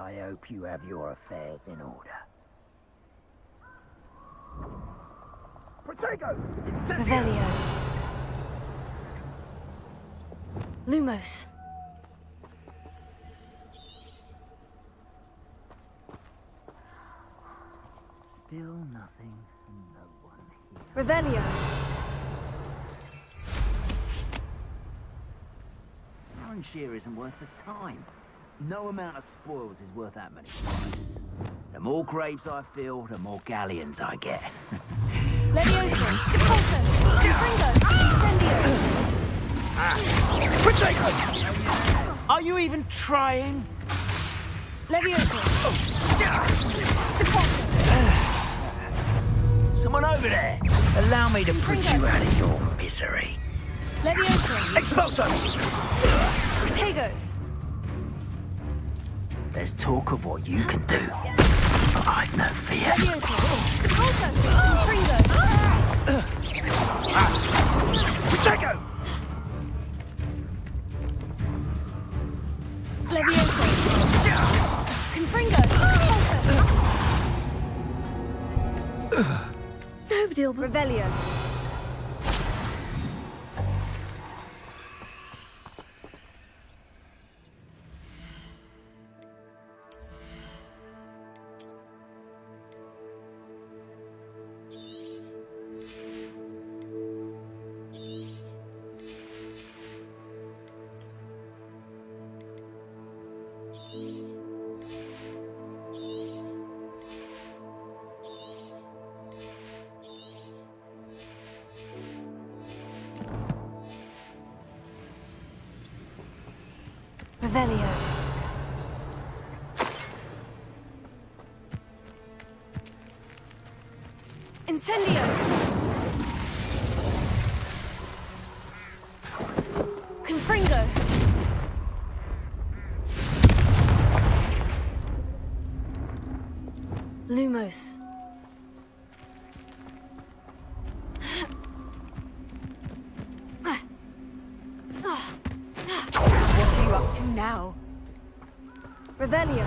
I hope you have your affairs in order. Protego! Revelio. Lumos. Still nothing, no one here. Revelio. Iron shear isn't worth the time. No amount of spoils is worth that many lives. The more graves I fill, the more galleons I get. Levioso. Depulso. Confringo. Incendio. Protego! Are you even trying? Levioso. Depulso. Someone over there! Allow me to put you out of your misery. Levioso. Expulso! Protego. There's talk of what you can do, but I've no fear. Levioso. Depulso. Confringo. Protego! Levioso. Confringo. Depulso. No deal. Revelio. Revelio. Incendio. Confringo. Lumos. What are you up to now? Revelio.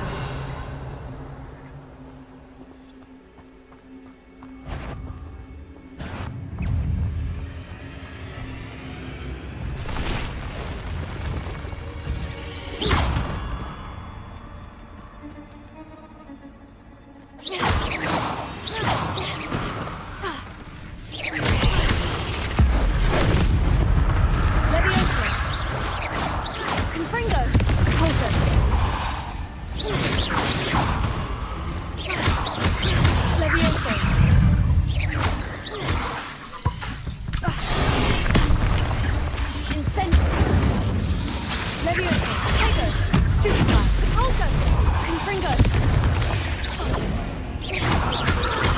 Levioso. Confringo. Repulso. Levioso. Incendio. Levioso. Protego. Stupefy. Repulso. Confringo.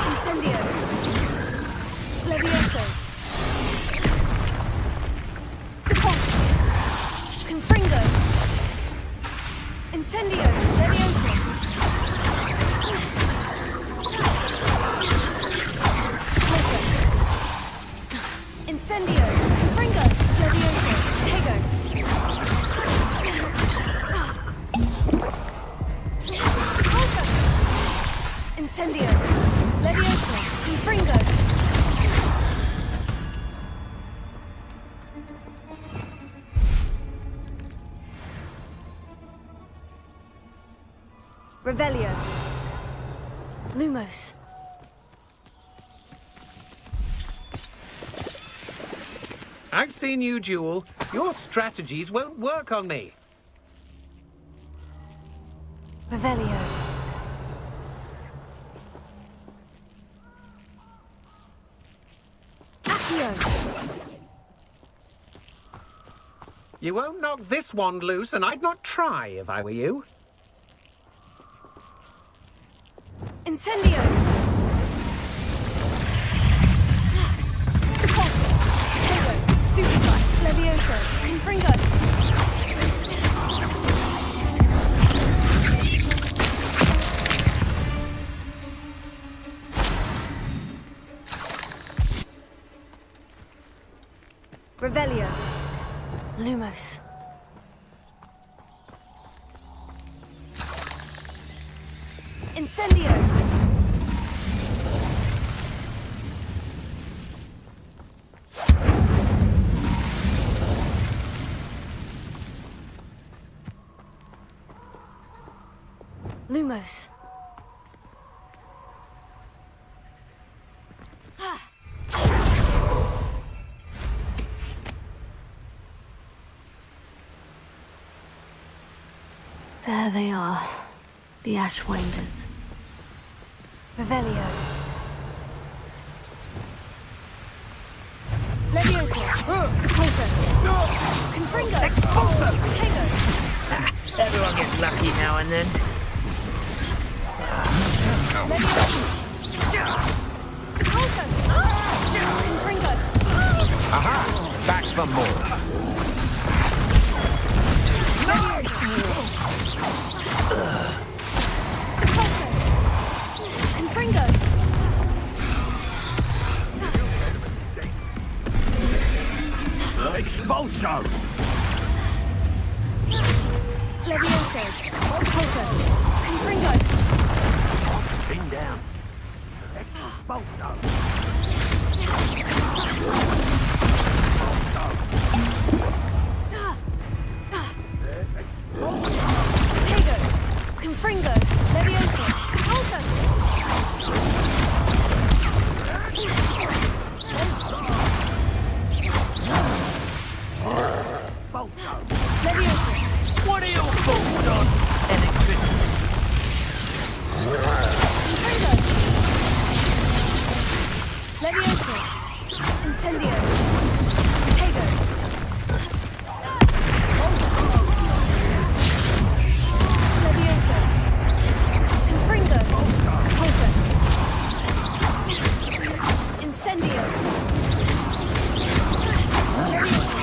Incendio. Levioso. Repulso. Confringo. Incendio. Levioso. Repulso. Incendio. Confringo. Levioso. Protego. Repulso. Incendio. Levioso. Confringo. Revelio. Lumos. I've seen you duel. Your strategies won't work on me. Revelio. Accio. You won't knock this wand loose, and I'd not try if I were you. Incendio. Repulso. Protego. Stupefy. Levioso. Confringo. Revelio. Lumos. Incendio! Lumos. There they are, the Ashwinders. Revelio. Levioso. Repulso. Confringo. Expulso. Potato. Everyone gets lucky now and then. Levioso. Repulso. Confringo. Aha! Back for more. Confringo. Expulso! Levioso. Repulso. Confringo. Pin down. Expulso! Potato. Confringo. Levioso. Repulso. Levioso. What are your thoughts on electricity? Confringo. Levioso. Incendio. Potato. Levioso. Confringo. Repulso. Incendio. Levioso.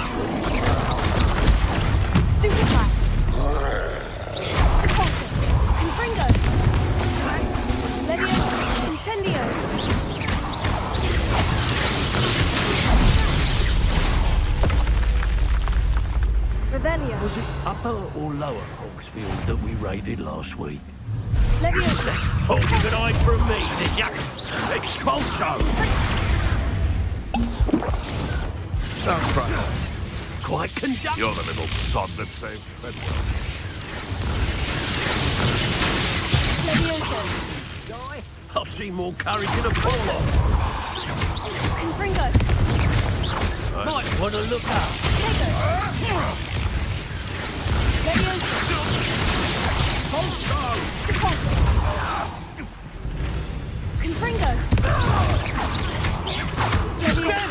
Stupefy. Repulso. Confringo. Levioso. Incendio. Rebellion. Was it upper or lower Hogsfield that we raided last week? Levioso. Thought you could hide from me, did ya? Expulso! Sounds right. Quite conducted. You're the little sod that saved Bedwell. Levioso. I've seen more courage in a pull-off. Confringo. Might want to look up. Potato. Levioso. Repulso. Confringo. Levioso.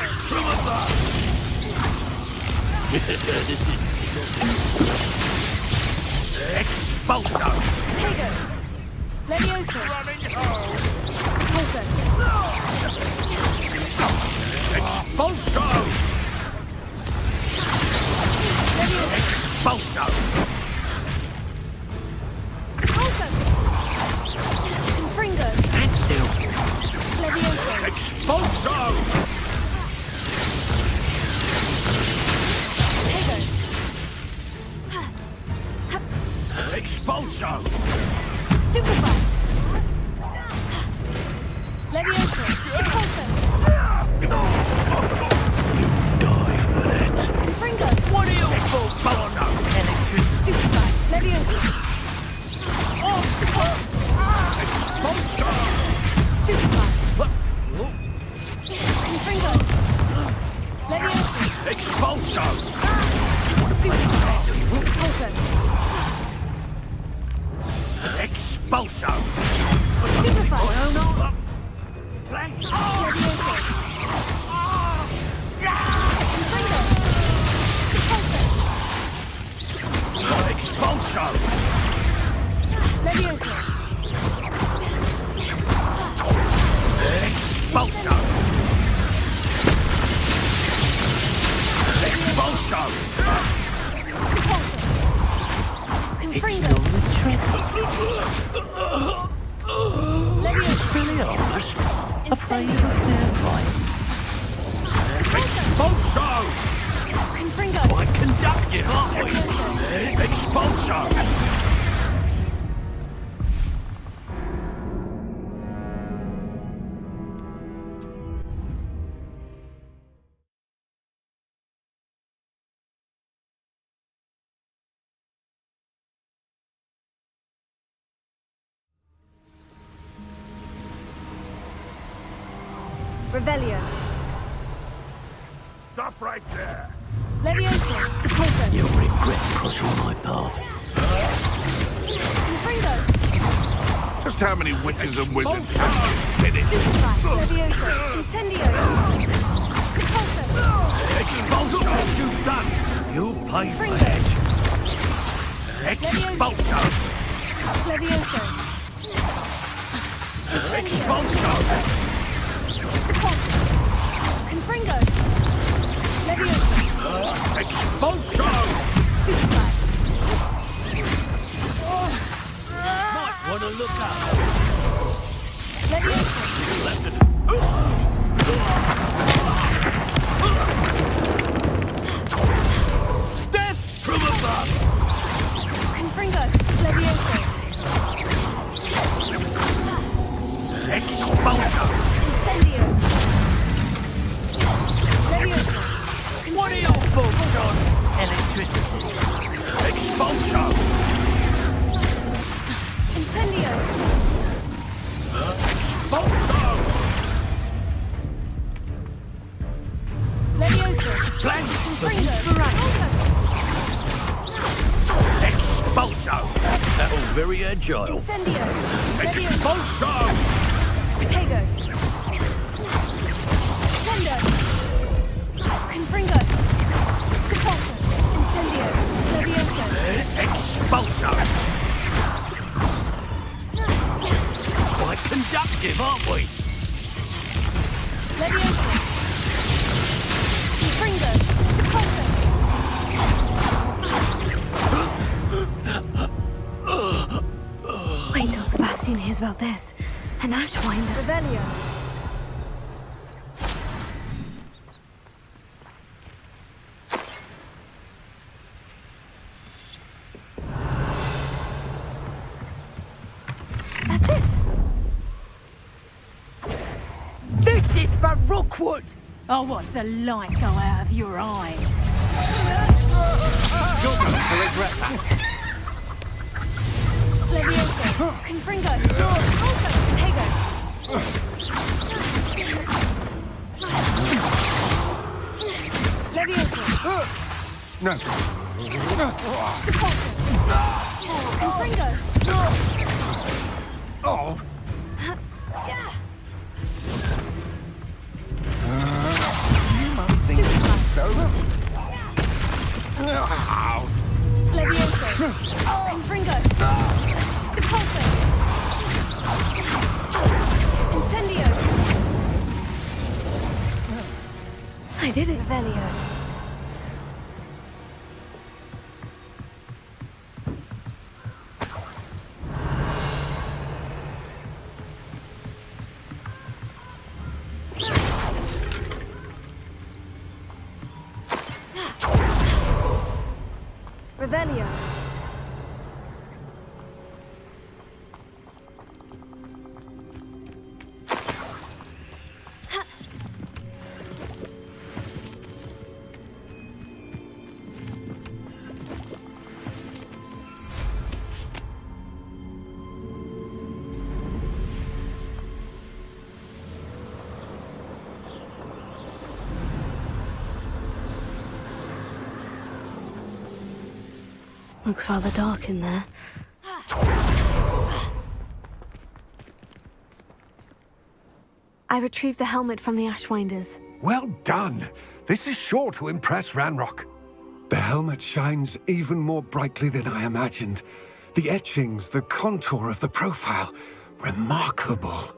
Expulso! Potato. Levioso. Repulso. Expulso! Levioso. Expulso! Repulso. Confringo. And still. Levioso. Expulso! Potato. Expulso! Stupefy. Levioso. Repulso. You die for that. Confringo. What are your thoughts on Stupefy. Levioso. Expulso! Stupefy. Confringo. Levioso. Expulso! Stupefy. Repulso. Expulso! Stupefy. Levioso! Levioso. Confringo. Repulso. Expulso! Levioso. Expulso! Expulso! Confringo. Leviosa! Afraid of a fair fight. Expulso! Confringo. Quite conducted, aren't we? Expulso! Revelio. Stop right there. Levioso. Depulso. You'll regret crossing my path. Confringo. Just how many witches and wizards have you been in? Stupefy. Levioso. Incendio. Depulso. Expulsion! You've done! You pay for Confringo. it! Expulsion! Levioso. Expulsion! Depulso. Confringo. Levioso. Expulsion! Stupefy. Might want to look up. Levioso. Death from above! Confringo. Levioso. Expulsion! Incendio. Levioso. What are your thoughts on electricity? Expulsion! Incendio. Expulsion! Levioso. Blank! Confringo. Expulsion! Oh, very agile. Incendio. Levioso. Expulsion! Protego. Sendo. Confringo. Depulso. Incendio. Levioso. Expulsion! Quite conductive, aren't we? Levioso. Confringo. Depulso. Wait till Sebastian hears about this. An Ashwinder. Revelio. That's it. This is for Rookwood. I'll watch the light go out of your eyes. You're going to regret that. Levioso. Confringo. Also, Protego. Levioso. No. Depulso. Confringo. Oh. You must think Stupefy. so. Levioso. Confringo. Depulso. Incendio. I did it, Velio. Revelio. Looks rather dark in there. I retrieved the helmet from the Ashwinders. Well done. This is sure to impress Ranrock. The helmet shines even more brightly than I imagined. The etchings, the contour of the profile, remarkable.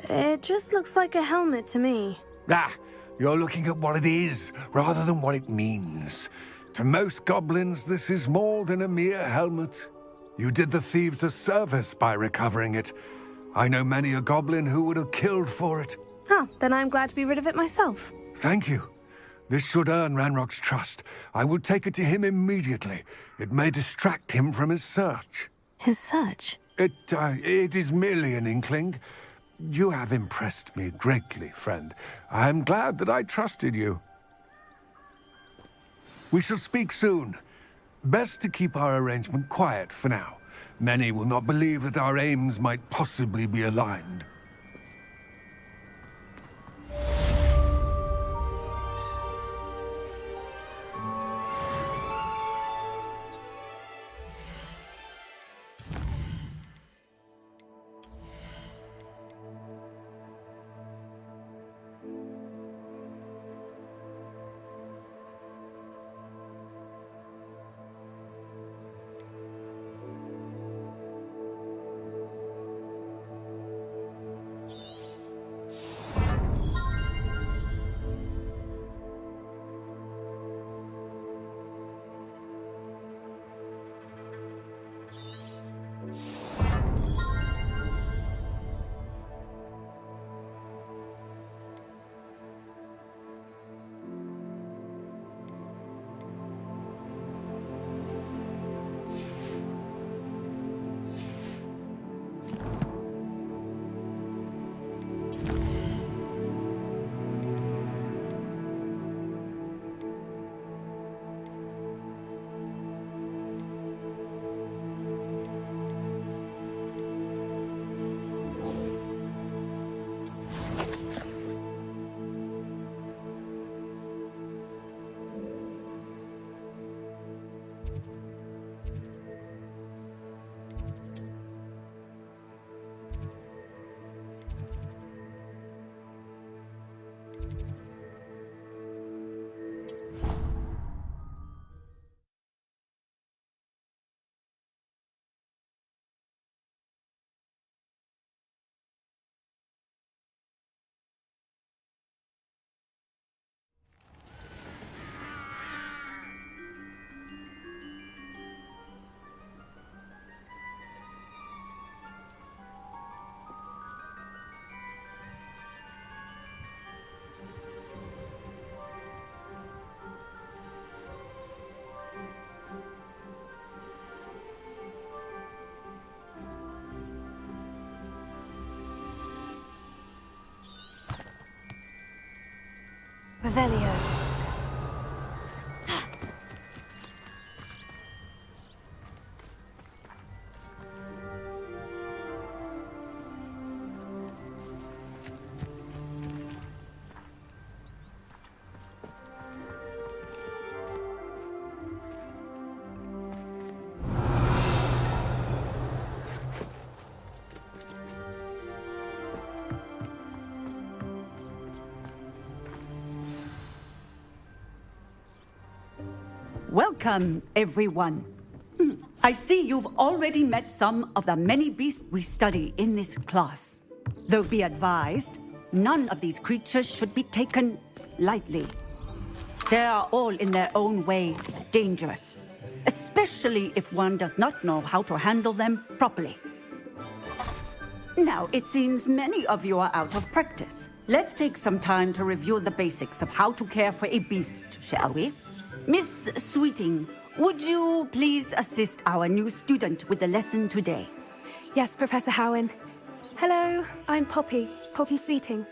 It just looks like a helmet to me. Ah, you're looking at what it is, rather than what it means. To most goblins, this is more than a mere helmet. You did the thieves a service by recovering it. I know many a goblin who would have killed for it. Huh, then I'm glad to be rid of it myself. Thank you. This should earn Ranrock's trust. I will take it to him immediately. It may distract him from his search. His search? It is merely an inkling. You have impressed me greatly, friend. I am glad that I trusted you. We shall speak soon. Best to keep our arrangement quiet for now. Many will not believe that our aims might possibly be aligned. Revelio. Welcome, everyone. I see you've already met some of the many beasts we study in this class. Though be advised, none of these creatures should be taken lightly. They are all in their own way dangerous, especially if one does not know how to handle them properly. Now, it seems many of you are out of practice. Let's take some time to review the basics of how to care for a beast, shall we? Miss Sweeting, would you please assist our new student with the lesson today? Yes, Professor Howen. Hello, I'm Poppy Sweeting.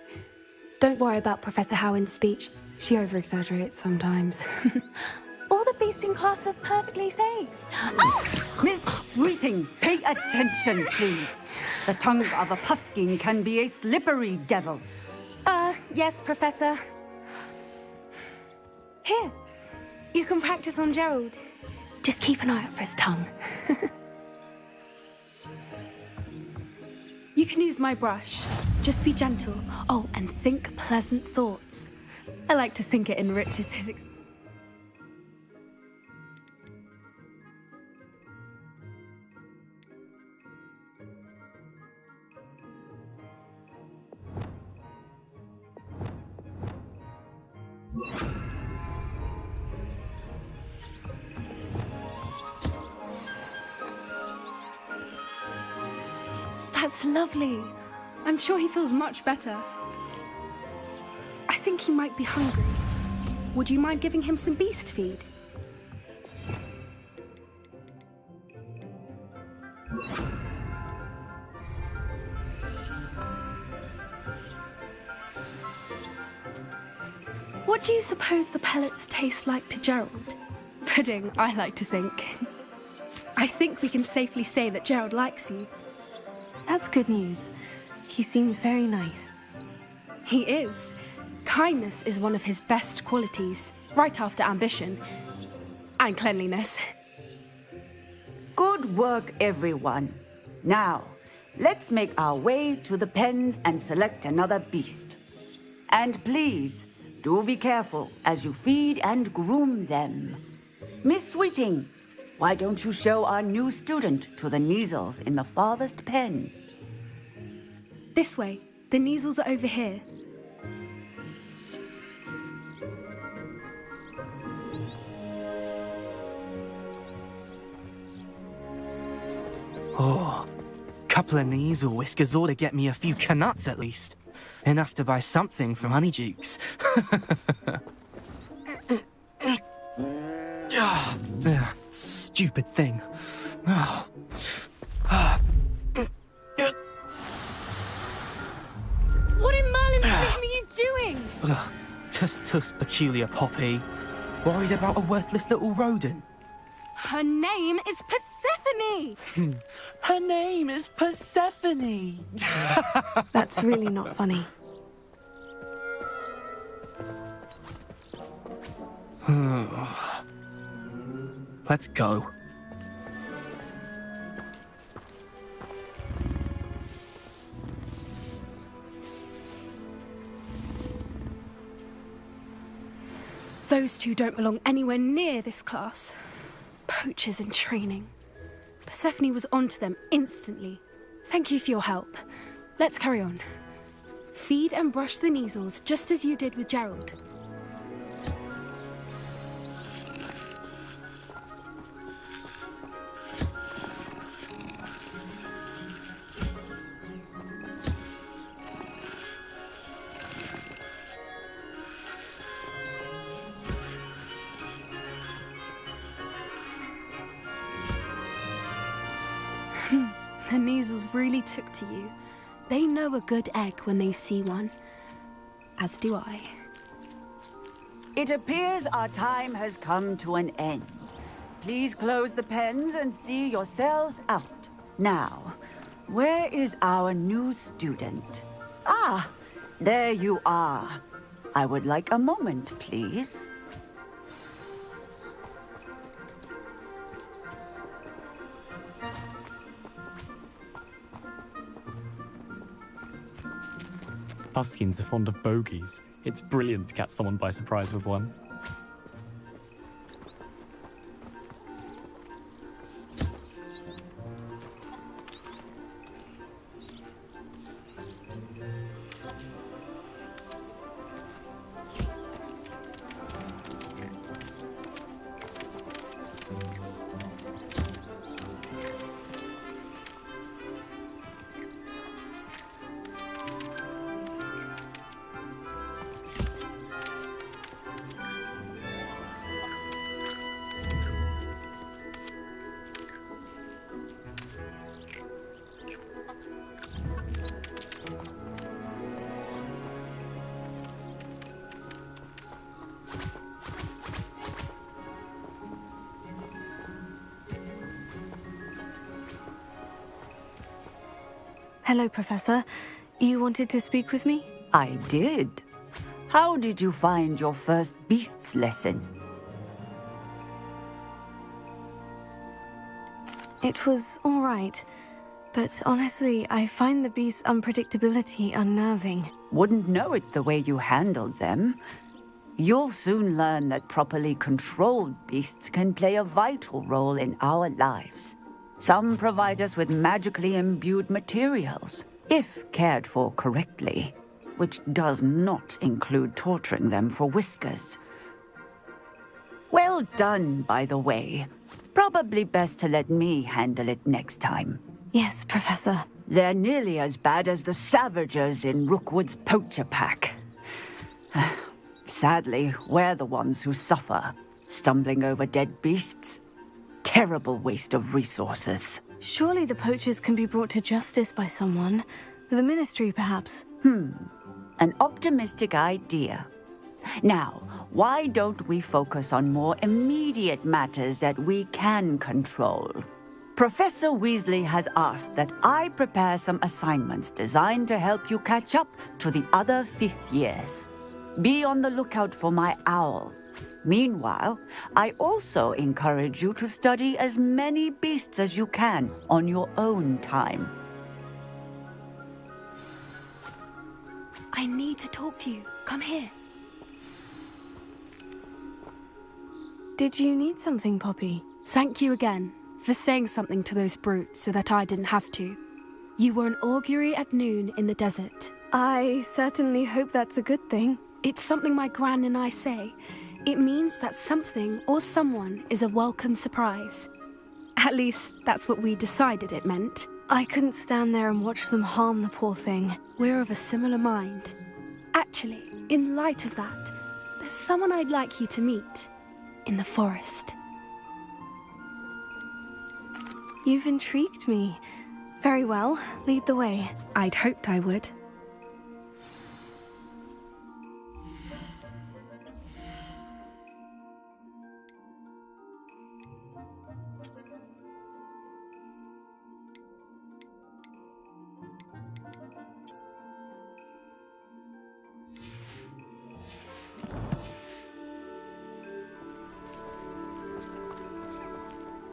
Don't worry about Professor Howen's speech. She over-exaggerates sometimes. All the beasts in class are perfectly safe. Oh! Miss Sweeting, pay attention, please. The tongue of a puffskein can be a slippery devil. Yes, Professor. Here, you can practice on Gerald. Just keep an eye out for his tongue. You can use my brush. Just be gentle. Oh, and think pleasant thoughts. I like to think it enriches his experience. That's lovely. I'm sure he feels much better. I think he might be hungry. Would you mind giving him some beast feed? What do you suppose the pellets taste like to Gerald? Pudding, I like to think. I think we can safely say that Gerald likes you. That's good news. He seems very nice. He is. Kindness is one of his best qualities, right after ambition. And cleanliness. Good work, everyone. Now, let's make our way to the pens and select another beast. And please, do be careful as you feed and groom them. Miss Sweeting, why don't you show our new student to the Neasels in the farthest pen? This way. The Neasels are over here. Oh, couple of Neasel whiskers ought to get me a few canuts at least. Enough to buy something from Honeydukes. Stupid thing. What in Merlin's name are you doing? Tuss, peculiar Poppy. Worried about a worthless little rodent. Her name is Persephone! Her name is Persephone! That's really not funny. Let's go. Those two don't belong anywhere near this class. Poachers in training. Persephone was onto them instantly. Thank you for your help. Let's carry on. Feed and brush the Neasels just as you did with Gerald. The Neasels really took to you. They know a good egg when they see one. As do I. It appears our time has come to an end. Please close the pens and see yourselves out. Now, where is our new student? Ah, there you are. I would like a moment, please. Puskins are fond of bogies. It's brilliant to catch someone by surprise with one. Hello, Professor. You wanted to speak with me? I did. How did you find your first beasts lesson? It was all right. But honestly, I find the beast's unpredictability unnerving. Wouldn't know it the way you handled them. You'll soon learn that properly controlled beasts can play a vital role in our lives. Some provide us with magically imbued materials, if cared for correctly, which does not include torturing them for whiskers. Well done, by the way. Probably best to let me handle it next time. Yes, Professor. They're nearly as bad as the Savagers in Rookwood's poacher pack. Sadly, we're the ones who suffer, stumbling over dead beasts. Terrible waste of resources. Surely the poachers can be brought to justice by someone. The Ministry, perhaps. An optimistic idea. Now, why don't we focus on more immediate matters that we can control? Professor Weasley has asked that I prepare some assignments designed to help you catch up to the other 5th years. Be on the lookout for my owl. Meanwhile, I also encourage you to study as many beasts as you can on your own time. I need to talk to you. Come here. Did you need something, Poppy? Thank you again for saying something to those brutes so that I didn't have to. You were an augury at noon in the desert. I certainly hope that's a good thing. It's something my gran and I say. It means that something or someone is a welcome surprise. At least, that's what we decided it meant. I couldn't stand there and watch them harm the poor thing. We're of a similar mind. Actually, in light of that, there's someone I'd like you to meet. In the forest. You've intrigued me. Very well, lead the way. I'd hoped I would.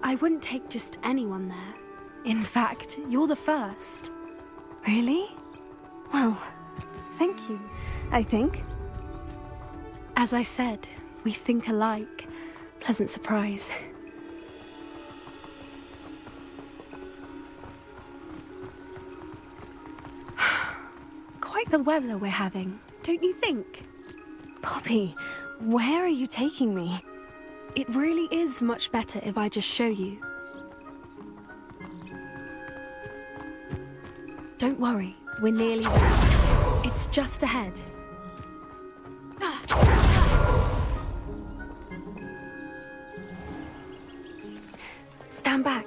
I wouldn't take just anyone there. In fact, you're the first. Really? Well, thank you, I think. As I said, we think alike. Pleasant surprise. Quite the weather we're having, don't you think? Poppy, where are you taking me? It really is much better if I just show you. Don't worry, we're nearly there. It's just ahead. Stand back.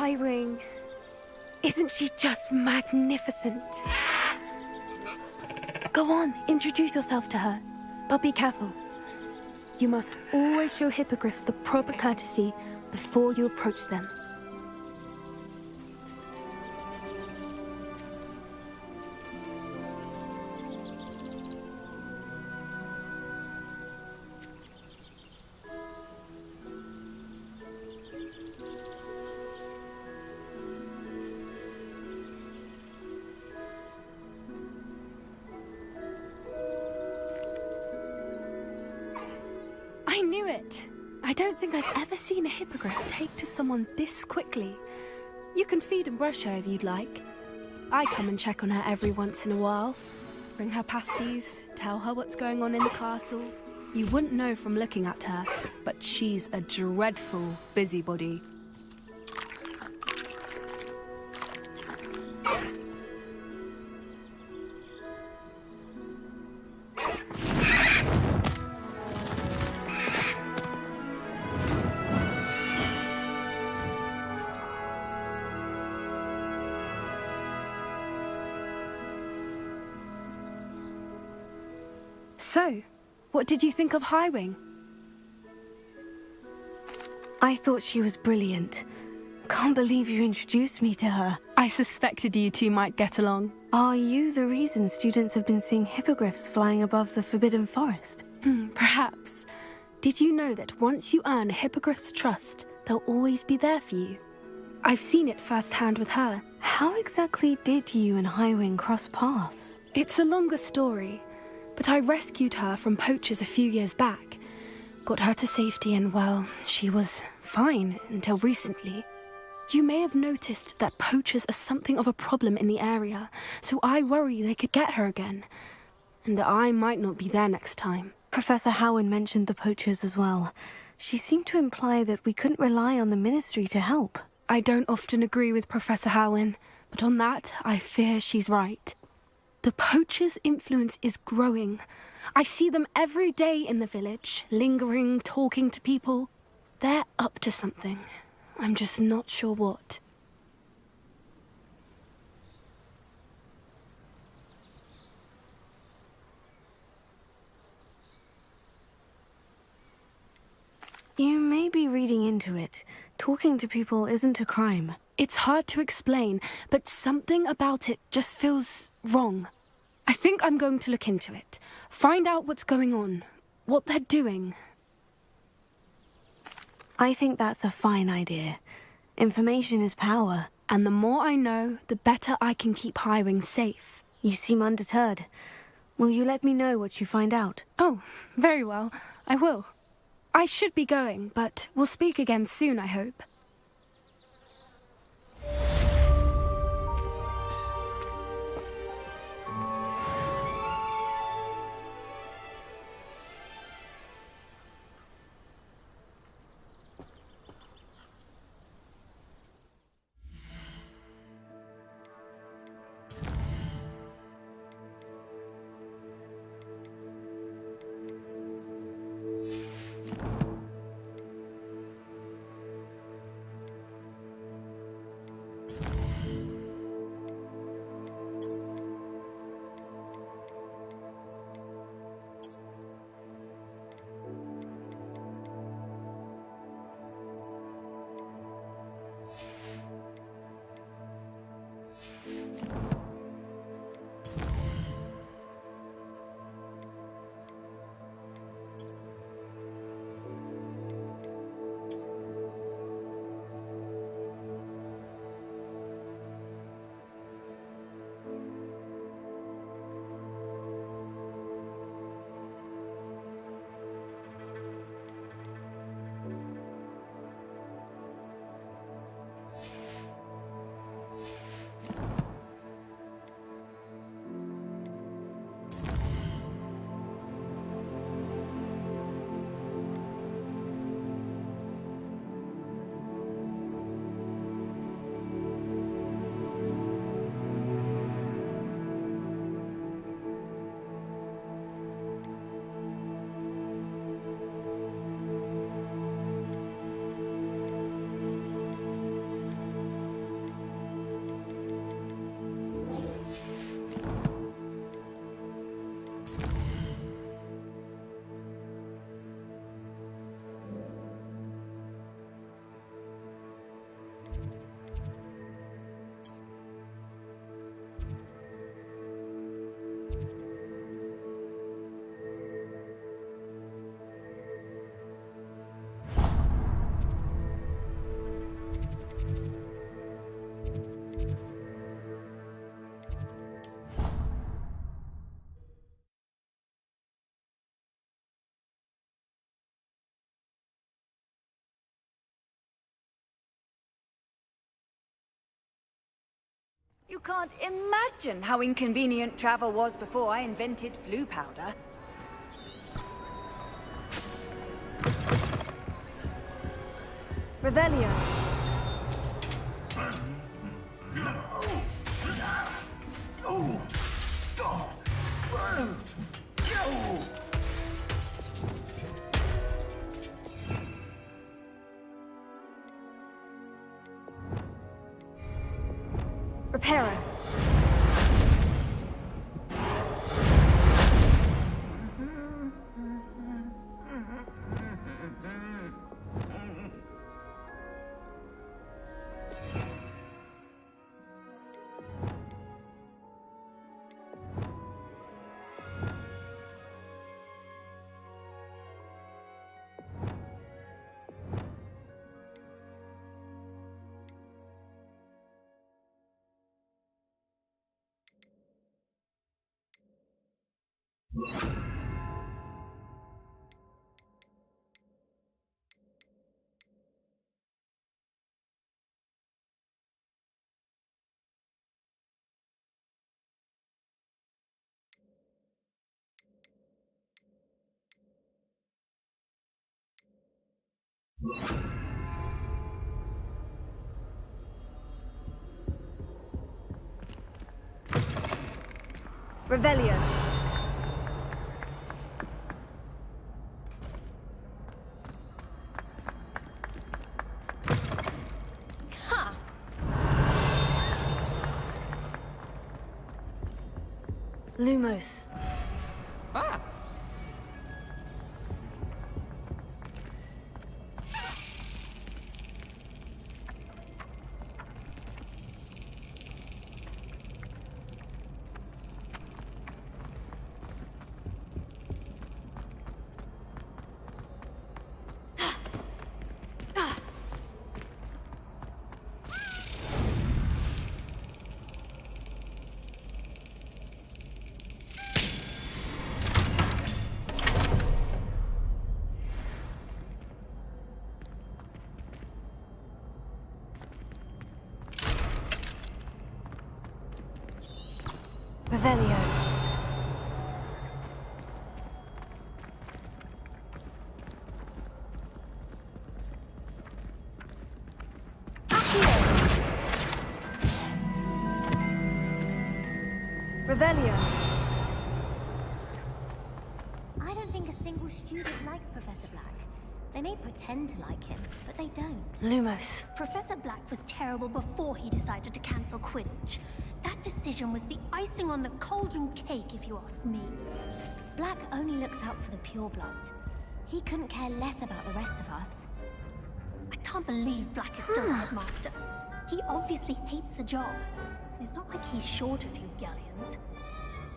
Highwing. Isn't she just magnificent? Go on, introduce yourself to her. But be careful. You must always show hippogriffs the proper courtesy before you approach them. I knew it! I don't think I've ever seen a hippogriff take to someone this quickly. You can feed and brush her if you'd like. I come and check on her every once in a while. Bring her pasties, tell her what's going on in the castle. You wouldn't know from looking at her, but she's a dreadful busybody. So, what did you think of Highwing? I thought she was brilliant. Can't believe you introduced me to her. I suspected you two might get along. Are you the reason students have been seeing hippogriffs flying above the Forbidden Forest? Perhaps. Did you know that once you earn a hippogriff's trust, they'll always be there for you? I've seen it firsthand with her. How exactly did you and Highwing cross paths? It's a longer story, but I rescued her from poachers a few years back. Got her to safety and, well, she was fine until recently. You may have noticed that poachers are something of a problem in the area, so I worry they could get her again. And I might not be there next time. Professor Howen mentioned the poachers as well. She seemed to imply that we couldn't rely on the Ministry to help. I don't often agree with Professor Howen, but on that, I fear she's right. The poachers' influence is growing. I see them every day in the village, lingering, talking to people. They're up to something. I'm just not sure what. You may be reading into it. Talking to people isn't a crime. It's hard to explain, but something about it just feels wrong. I think I'm going to look into it. Find out what's going on, what they're doing. I think that's a fine idea. Information is power. And the more I know, the better I can keep Highwing safe. You seem undeterred. Will you let me know what you find out? Oh, very well. I will. I should be going, but we'll speak again soon, I hope. You can't imagine how inconvenient travel was before I invented flu powder. Revelio. Reparo. Revelio. Ha! Lumos. Ah! Revelio. Revelio. I don't think a single student likes Professor Black. They may pretend to like him, but they don't. Lumos. Professor Black was terrible before he decided to cancel Quidditch. That decision was the icing on the cauldron cake, if you ask me. Black only looks out for the purebloods. He couldn't care less about the rest of us. I can't believe Black is still headmaster. He obviously hates the job. It's not like he's short a few galleons.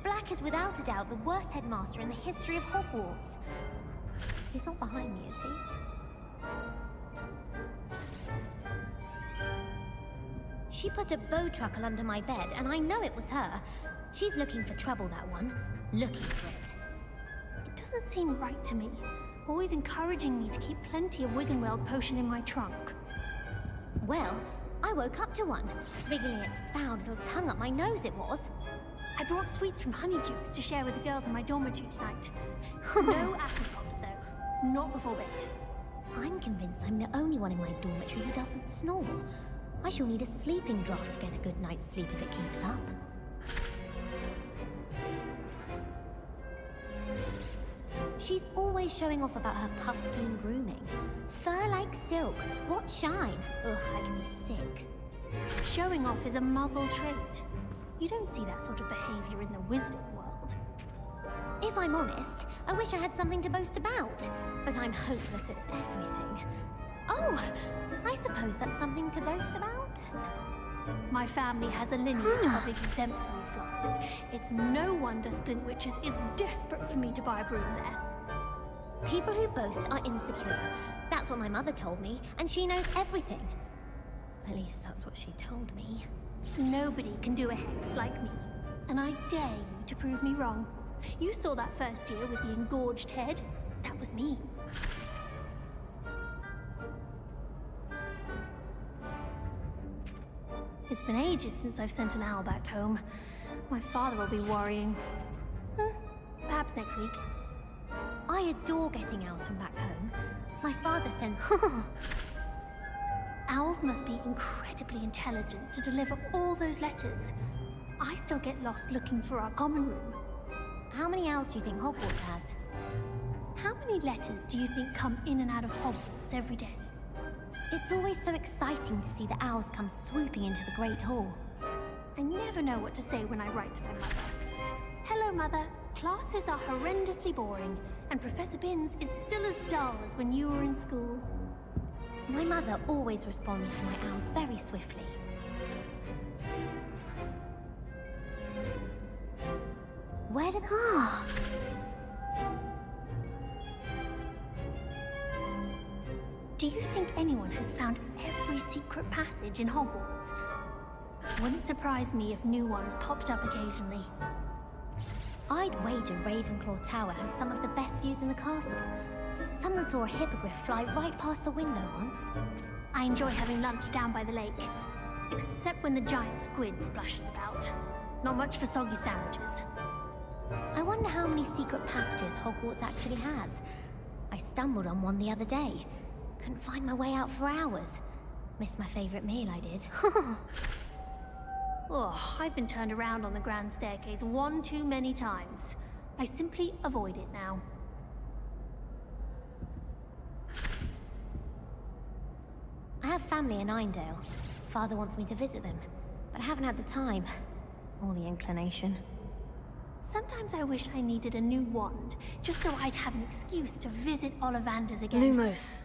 Black is without a doubt the worst headmaster in the history of Hogwarts. He's not behind me, is he? She put a bowtruckle under my bed, and I know it was her. She's looking for trouble, that one. Looking for it. It doesn't seem right to me. Always encouraging me to keep plenty of Wiggenweld potion in my trunk. Well, I woke up to one. Wriggling its foul little tongue up my nose, it was. I brought sweets from Honeydukes to share with the girls in my dormitory tonight. No acid pops, though. Not before bed. I'm convinced I'm the only one in my dormitory who doesn't snore. I shall need a sleeping draught to get a good night's sleep if it keeps up. She's always showing off about her puff scheme grooming. Fur like silk. What shine? Ugh, I can be sick. Showing off is a muggle trait. You don't see that sort of behavior in the wizarding world. If I'm honest, I wish I had something to boast about. But I'm hopeless at everything. Oh! I suppose that's something to boast about? My family has a lineage of exemplary flyers. It's no wonder Splint Witches is desperate for me to buy a broom there. People who boast are insecure. That's what my mother told me, and she knows everything. At least that's what she told me. Nobody can do a hex like me, and I dare you to prove me wrong. You saw that first year with the engorged head. That was me. It's been ages since I've sent an owl back home. My father will be worrying. Perhaps next week. I adore getting owls from back home. My father sends... Owls must be incredibly intelligent to deliver all those letters. I still get lost looking for our common room. How many owls do you think Hogwarts has? How many letters do you think come in and out of Hogwarts every day? It's always so exciting to see the owls come swooping into the Great Hall. I never know what to say when I write to my mother. Hello, Mother. Classes are horrendously boring, and Professor Binns is still as dull as when you were in school. My mother always responds to my owls very swiftly. Where did... Do you think anyone has found every secret passage in Hogwarts? Wouldn't surprise me if new ones popped up occasionally. I'd wager Ravenclaw Tower has some of the best views in the castle. Someone saw a hippogriff fly right past the window once. I enjoy having lunch down by the lake, except when the giant squid splashes about. Not much for soggy sandwiches. I wonder how many secret passages Hogwarts actually has. I stumbled on one the other day. Couldn't find my way out for hours. Missed my favorite meal, I did. Oh, I've been turned around on the grand staircase one too many times. I simply avoid it now. I have family in Einedale. Father wants me to visit them, but I haven't had the time. Or the inclination. Sometimes I wish I needed a new wand, just so I'd have an excuse to visit Ollivanders again. Lumos.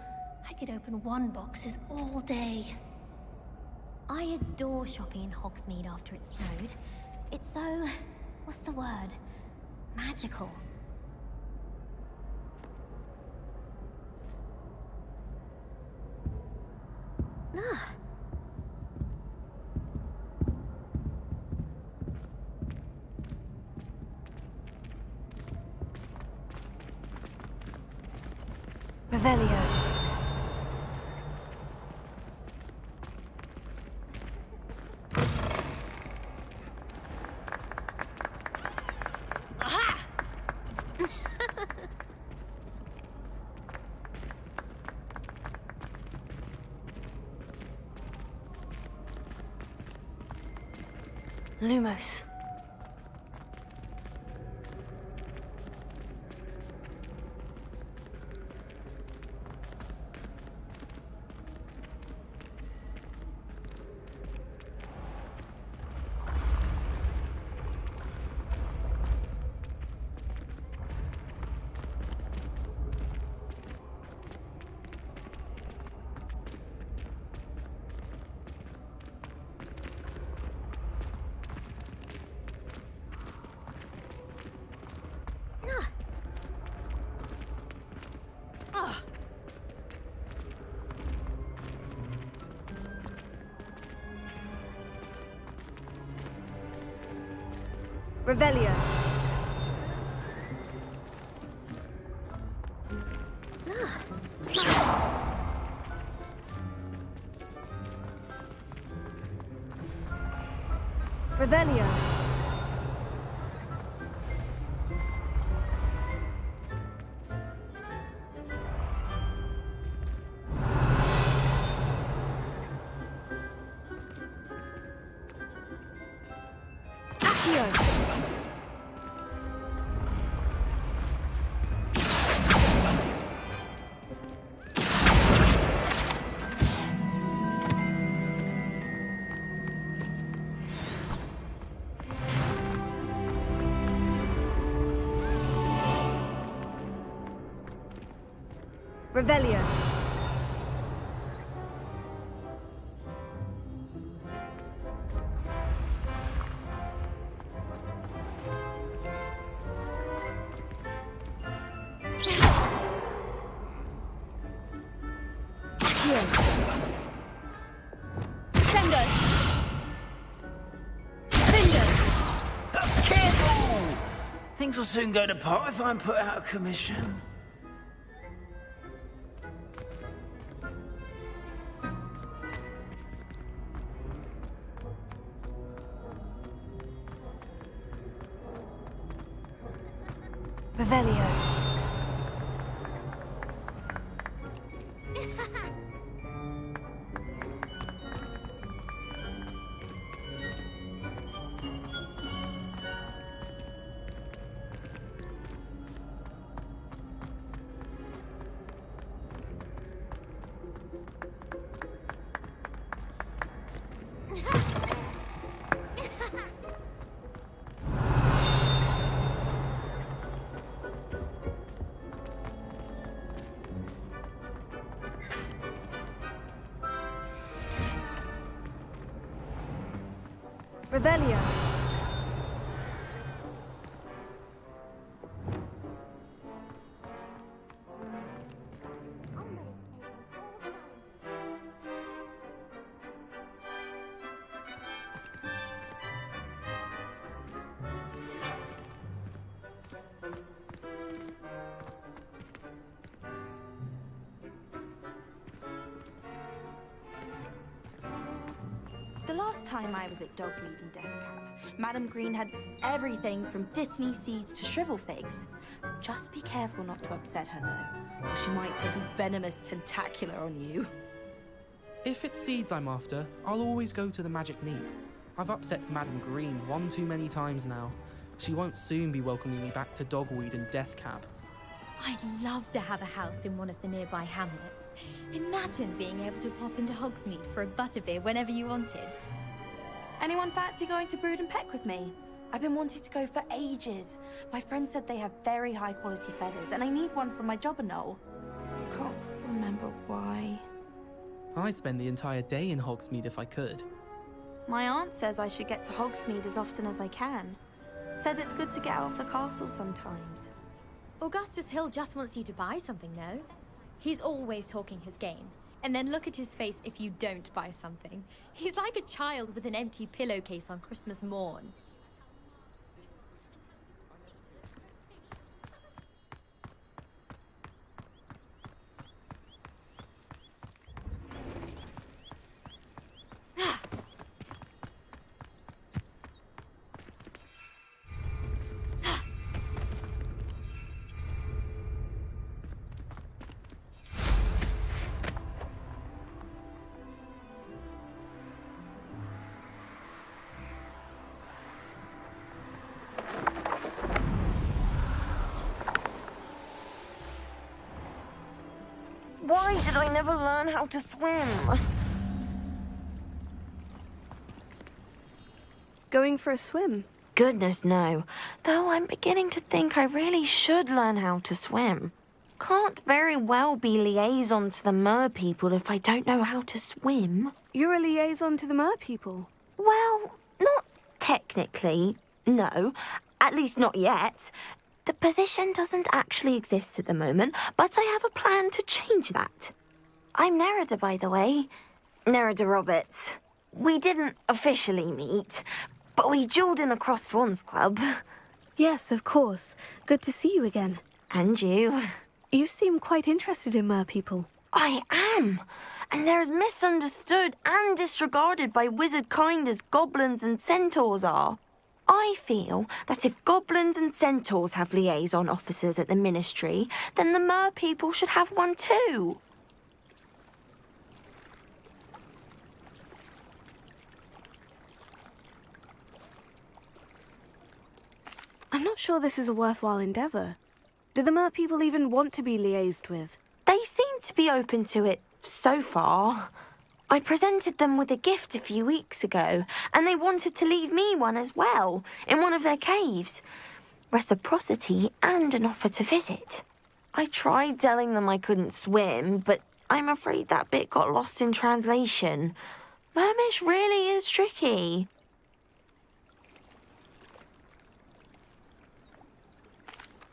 I could open wand boxes all day. I adore shopping in Hogsmeade after it snowed. It's so... what's the word? Magical. Ugh. Revelio. Lumos. Revelio. Revelio. Revelio. Sendo. Careful! Things will soon go to pot if I'm put out of commission. Revelio. Revelio. The last time I was at Dogweed and Deathcap, Madam Green had everything from Dittany seeds to shrivel figs. Just be careful not to upset her, though, or she might set a venomous tentacular on you. If it's seeds I'm after, I'll always go to the magic neep. I've upset Madam Green one too many times now. She won't soon be welcoming me back to Dogweed and Deathcap. I'd love to have a house in one of the nearby hamlets. Imagine being able to pop into Hogsmeade for a butterbeer whenever you wanted. Anyone fancy going to Brood and Peck with me? I've been wanting to go for ages. My friend said they have very high quality feathers, and I need one for my jobberknoll. Can't remember why. I'd spend the entire day in Hogsmeade if I could. My aunt says I should get to Hogsmeade as often as I can. Says it's good to get out of the castle sometimes. Augustus Hill just wants you to buy something, though. He's always talking his game. And then look at his face if you don't buy something. He's like a child with an empty pillowcase on Christmas morn. Why did I never learn how to swim? Going for a swim? Goodness, no. Though I'm beginning to think I really should learn how to swim. Can't very well be liaison to the mer people if I don't know how to swim. You're a liaison to the mer people? Well, not technically, no. At least not yet. The position doesn't actually exist at the moment, but I have a plan to change that. I'm Nerida, by the way. Nerida Roberts. We didn't officially meet, but we duelled in the Crossed Swans Club. Yes, of course. Good to see you again. And you. You seem quite interested in mer people. I am. And they're as misunderstood and disregarded by wizard kind as goblins and centaurs are. I feel that if goblins and centaurs have liaison officers at the Ministry, then the mer people should have one too. I'm not sure this is a worthwhile endeavour. Do the mer people even want to be liaised with? They seem to be open to it so far. I presented them with a gift a few weeks ago, and they wanted to leave me one as well, in one of their caves. Reciprocity and an offer to visit. I tried telling them I couldn't swim, but I'm afraid that bit got lost in translation. Mermish really is tricky.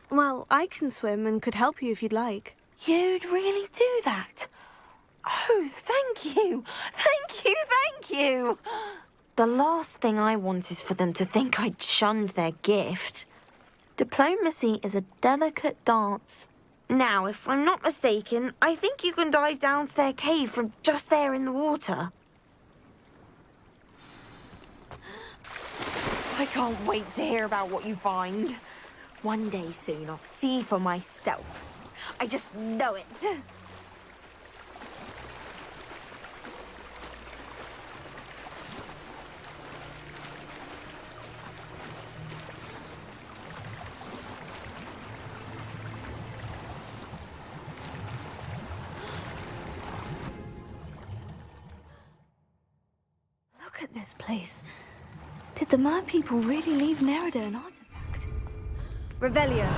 Well, I can swim and could help you if you'd like. You'd really do that? Oh, thank you! Thank you, thank you! The last thing I want is for them to think I'd shunned their gift. Diplomacy is a delicate dance. Now, if I'm not mistaken, I think you can dive down to their cave from just there in the water. I can't wait to hear about what you find. One day soon, I'll see for myself. I just know it. Look at this place. Did the mer people really leave Nerida an artifact? Revelio.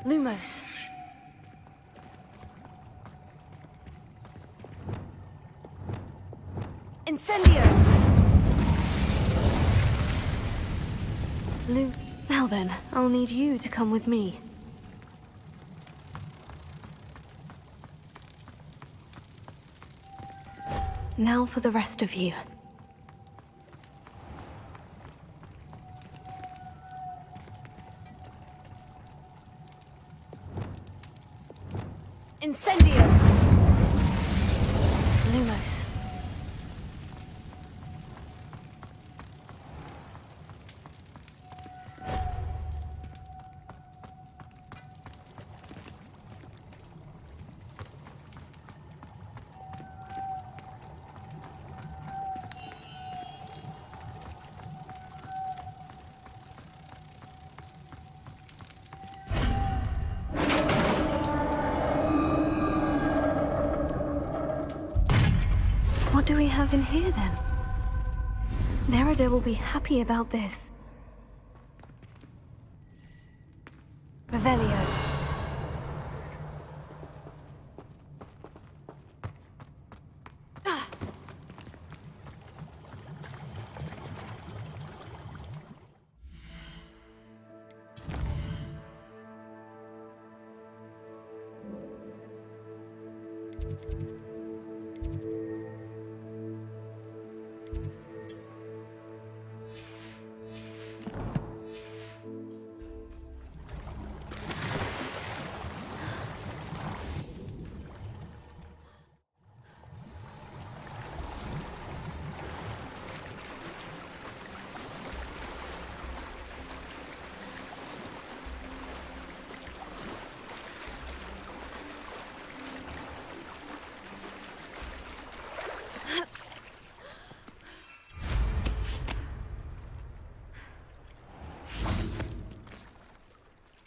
Lumos. Incendio! Now then, I'll need you to come with me. Now for the rest of you. Incendio! Lumos. What do we have in here, then? Nerida will be happy about this. Revelio.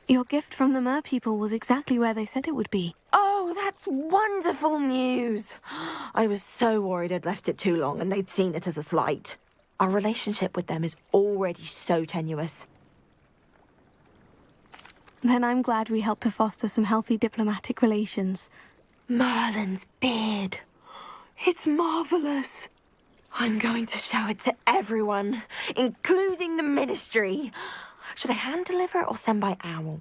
Your gift from the mer people was exactly where they said it would be. Oh, that's wonderful news. I was so worried I'd left it too long and they'd seen it as a slight. Our relationship with them is already so tenuous. Then I'm glad we helped to foster some healthy diplomatic relations. Merlin's beard. It's marvelous. I'm going to show it to everyone, including the ministry. Should I hand deliver it or send by owl?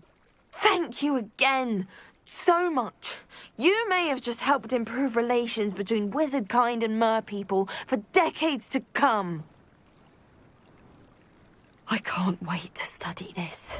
Thank you again so much. You may have just helped improve relations between wizard kind and mer people for decades to come. I can't wait to study this.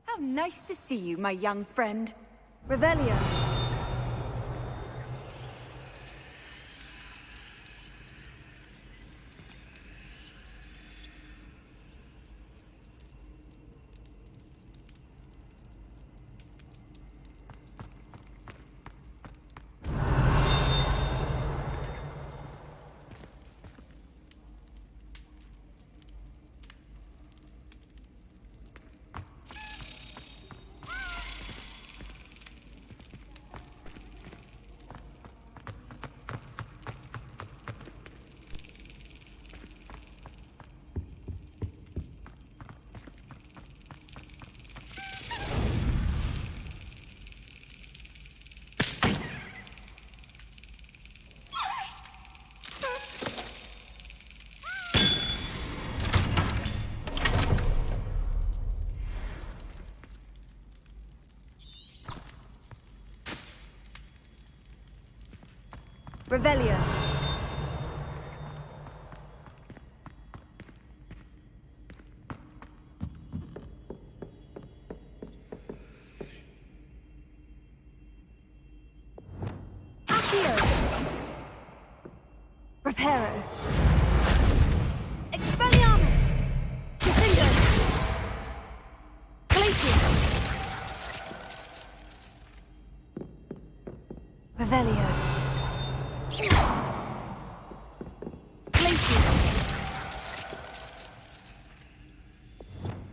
How nice to see you, my young friend. Revelio. Revelio. Reparo. Expelliarmus. Defendo. Glacius. Revelio. Glacius.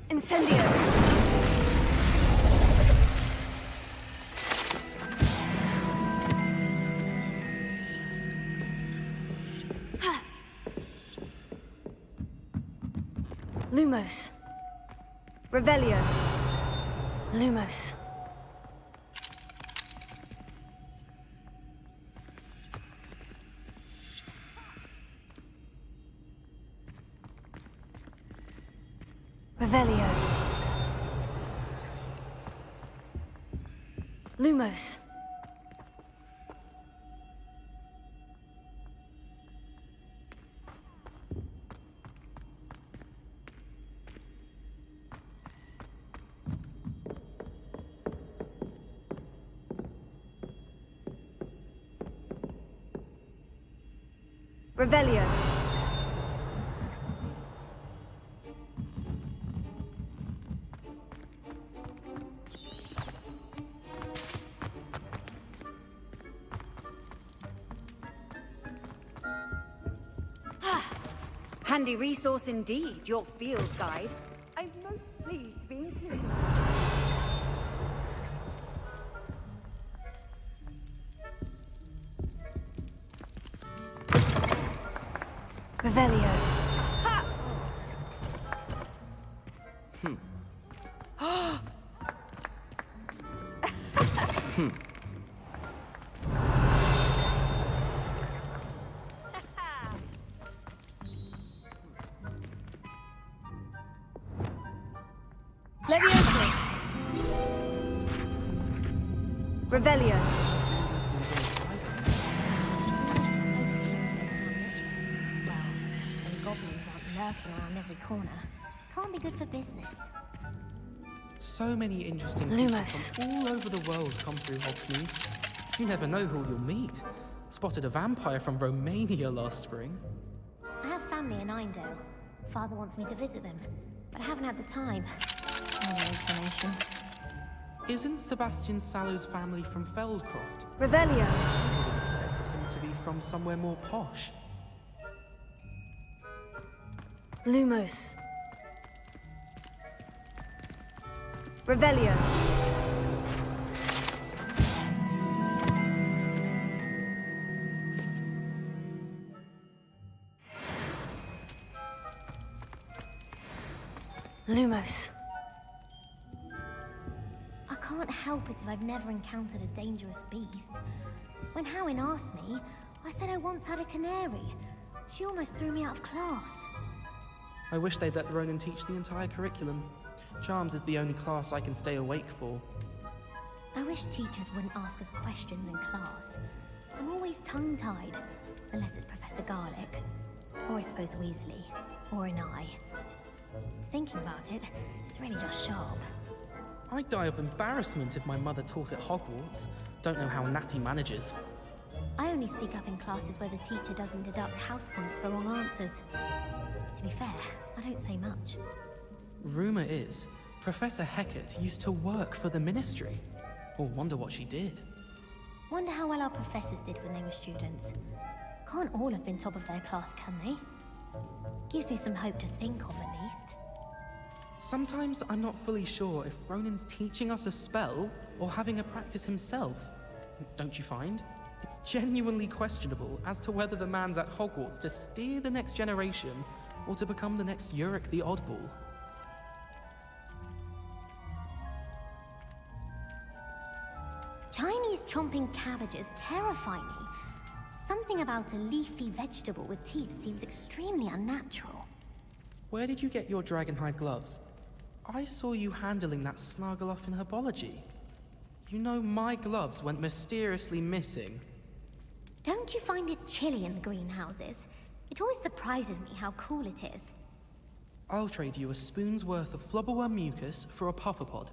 Incendio. Lumos. Revelio. Lumos. Revelio. Lumos. Revelio. Handy resource indeed, your field guide. I'm most pleased to be included. Revelio. Leviosa. Revelio. Lurking around every corner. Can't be good for business. So many interesting Lumos. people from all over the world come through Hogsmeade. You never know who you'll meet. Spotted a vampire from Romania last spring. I have family in Eindale. Father wants me to visit them, but I haven't had the time. No information. Isn't Sebastian Sallow's family from Feldcroft? Revelio. I would have expected him to be from somewhere more posh. Lumos. Revelio. Lumos. I can't help it if I've never encountered a dangerous beast. When Howin asked me, I said I once had a canary. She almost threw me out of class. I wish they'd let Ronan teach the entire curriculum. Charms is the only class I can stay awake for. I wish teachers wouldn't ask us questions in class. I'm always tongue-tied, unless it's Professor Garlick, or I suppose Weasley, or an eye. Thinking about it, it's really just sharp. I'd die of embarrassment if my mother taught at Hogwarts. Don't know how Natty manages. I only speak up in classes where the teacher doesn't deduct house points for wrong answers. To be fair, I don't say much. Rumour is, Professor Hecat used to work for the Ministry. Or wonder what she did. Wonder how well our professors did when they were students. Can't all have been top of their class, can they? Gives me some hope to think of, at least. Sometimes I'm not fully sure if Ronan's teaching us a spell or having a practice himself. Don't you find? It's genuinely questionable as to whether the man's at Hogwarts to steer the next generation or to become the next Uric the Oddball. Chinese chomping cabbages terrify me. Something about a leafy vegetable with teeth seems extremely unnatural. Where did you get your dragonhide gloves? I saw you handling that Snargaloff in herbology. You know, my gloves went mysteriously missing. Don't you find it chilly in the greenhouses? It always surprises me how cool it is. I'll trade you a spoon's worth of flubberworm mucus for a pufferpod.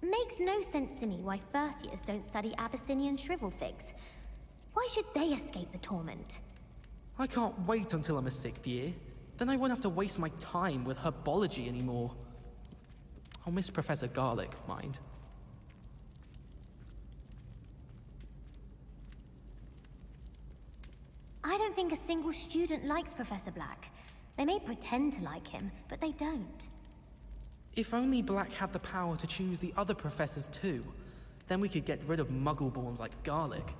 Makes no sense to me why first years don't study Abyssinian shrivel figs. Why should they escape the torment? I can't wait until I'm a 6th year. Then I won't have to waste my time with herbology anymore. I'll miss Professor Garlic, mind. I don't think a single student likes Professor Black. They may pretend to like him, but they don't. If only Black had the power to choose the other professors too, then we could get rid of Muggleborns like Garlic.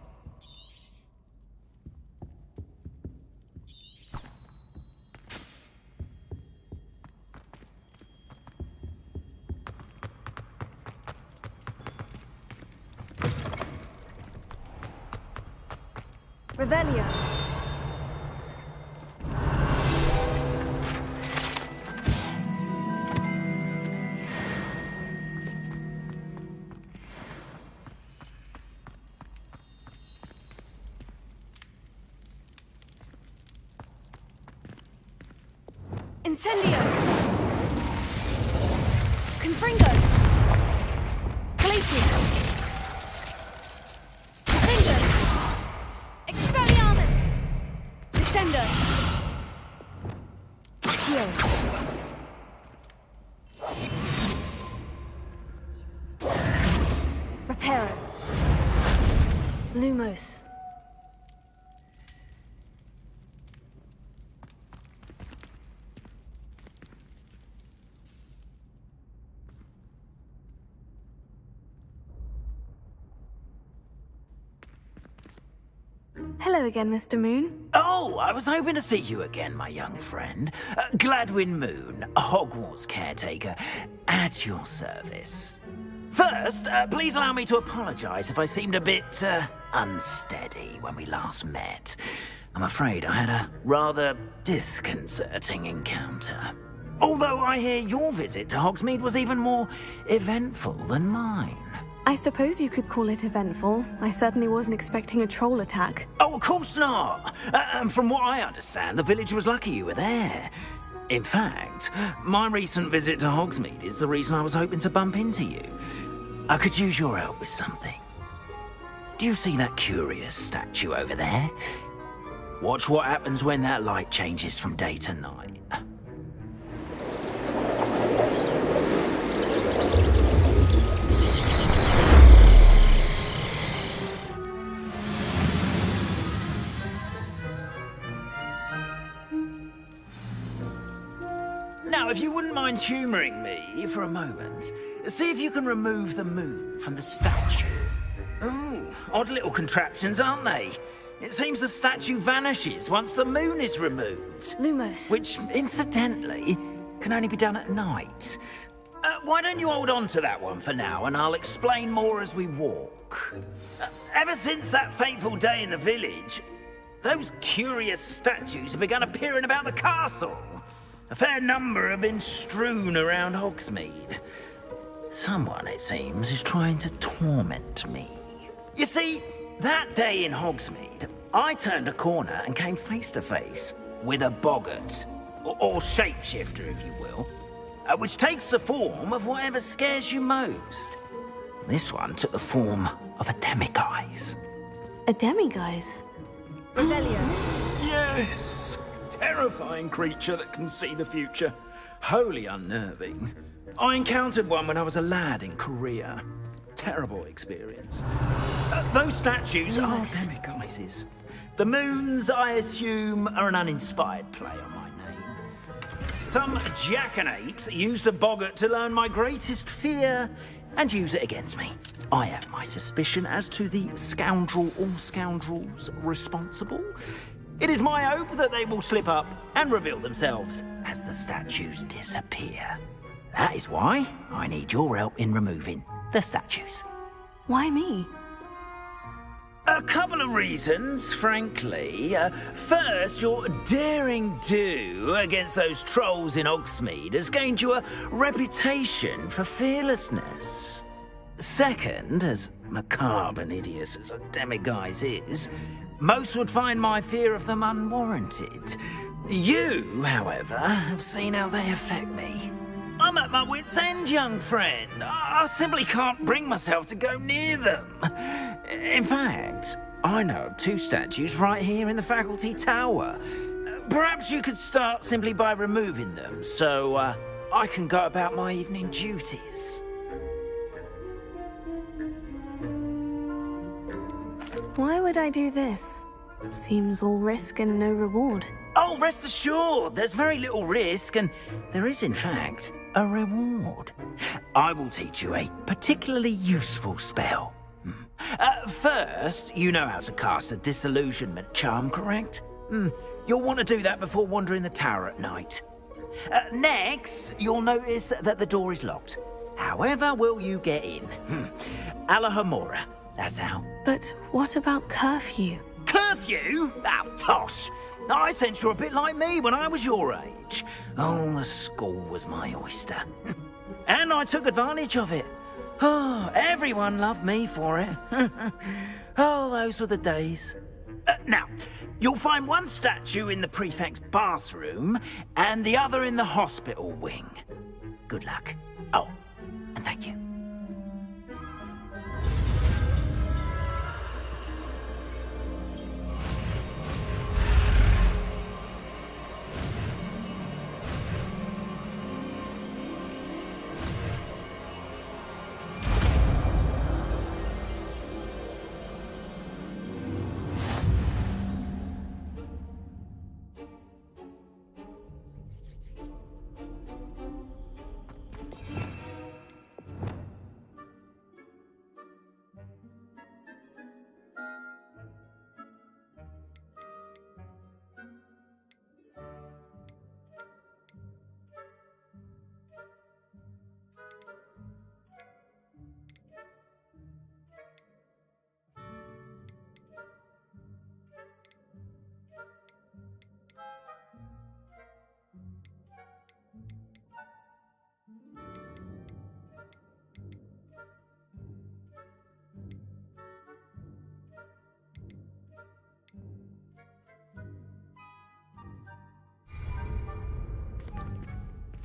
Revelio. Incendio. Confringo. Glacius. Descender! Heal. Reparo. Lumos. Hello again, Mr. Moon. Oh, I was hoping to see you again, my young friend. Gladwin Moon, Hogwarts caretaker, at your service. First, please allow me to apologize if I seemed a bit, unsteady when we last met. I'm afraid I had a rather disconcerting encounter. Although I hear your visit to Hogsmeade was even more eventful than mine. I suppose you could call it eventful. I certainly wasn't expecting a troll attack. Oh, of course not. And from what I understand, the village was lucky you were there. In fact, my recent visit to Hogsmeade is the reason I was hoping to bump into you. I could use your help with something. Do you see that curious statue over there? Watch what happens when that light changes from day to night. Now, if you wouldn't mind humouring me for a moment, see if you can remove the moon from the statue. Ooh, odd little contraptions, aren't they? It seems the statue vanishes once the moon is removed. Lumos. Which, incidentally, can only be done at night. Why don't you hold on to that one for now, and I'll explain more as we walk. Ever since that fateful day in the village, those curious statues have begun appearing about the castle. A fair number have been strewn around Hogsmeade. Someone, it seems, is trying to torment me. You see, that day in Hogsmeade, I turned a corner and came face to face with a boggart, or shapeshifter, if you will, which takes the form of whatever scares you most. This one took the form of a demiguise. A demiguise? Revelio. Yes! Terrifying creature that can see the future. Wholly unnerving. I encountered one when I was a lad in Korea. Terrible experience. Those statues are demiguises. The moons, I assume, are an uninspired play on my name. Some jackanapes used a boggart to learn my greatest fear and use it against me. I have my suspicion as to the scoundrel or scoundrels responsible. It is my hope that they will slip up and reveal themselves as the statues disappear. That is why I need your help in removing the statues. Why me? A couple of reasons, frankly. First, your daring do against those trolls in Hogsmeade has gained you a reputation for fearlessness. Second, as macabre and hideous as a demiguise is, Most would find my fear of them unwarranted. You, however, have seen how they affect me. I'm at my wit's end, young friend. I simply can't bring myself to go near them. In fact, I know of 2 statues right here in the faculty tower. Perhaps you could start simply by removing them, so I can go about my evening duties. Why would I do this? Seems all risk and no reward. Oh, rest assured, there's very little risk, and there is, in fact, a reward. I will teach you a particularly useful spell. First, you know how to cast a disillusionment charm, correct? You'll want to do that before wandering the tower at night. Next, you'll notice that the door is locked. However will you get in? Alahomora, that's how. But what about curfew? Curfew? Oh, tosh. I sense you're a bit like me when I was your age. Oh, the school was my oyster. And I took advantage of it. Oh, everyone loved me for it. Oh, those were the days. Now, you'll find one statue in the prefect's bathroom and the other in the hospital wing. Good luck. Oh, and thank you.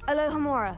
Alohomora.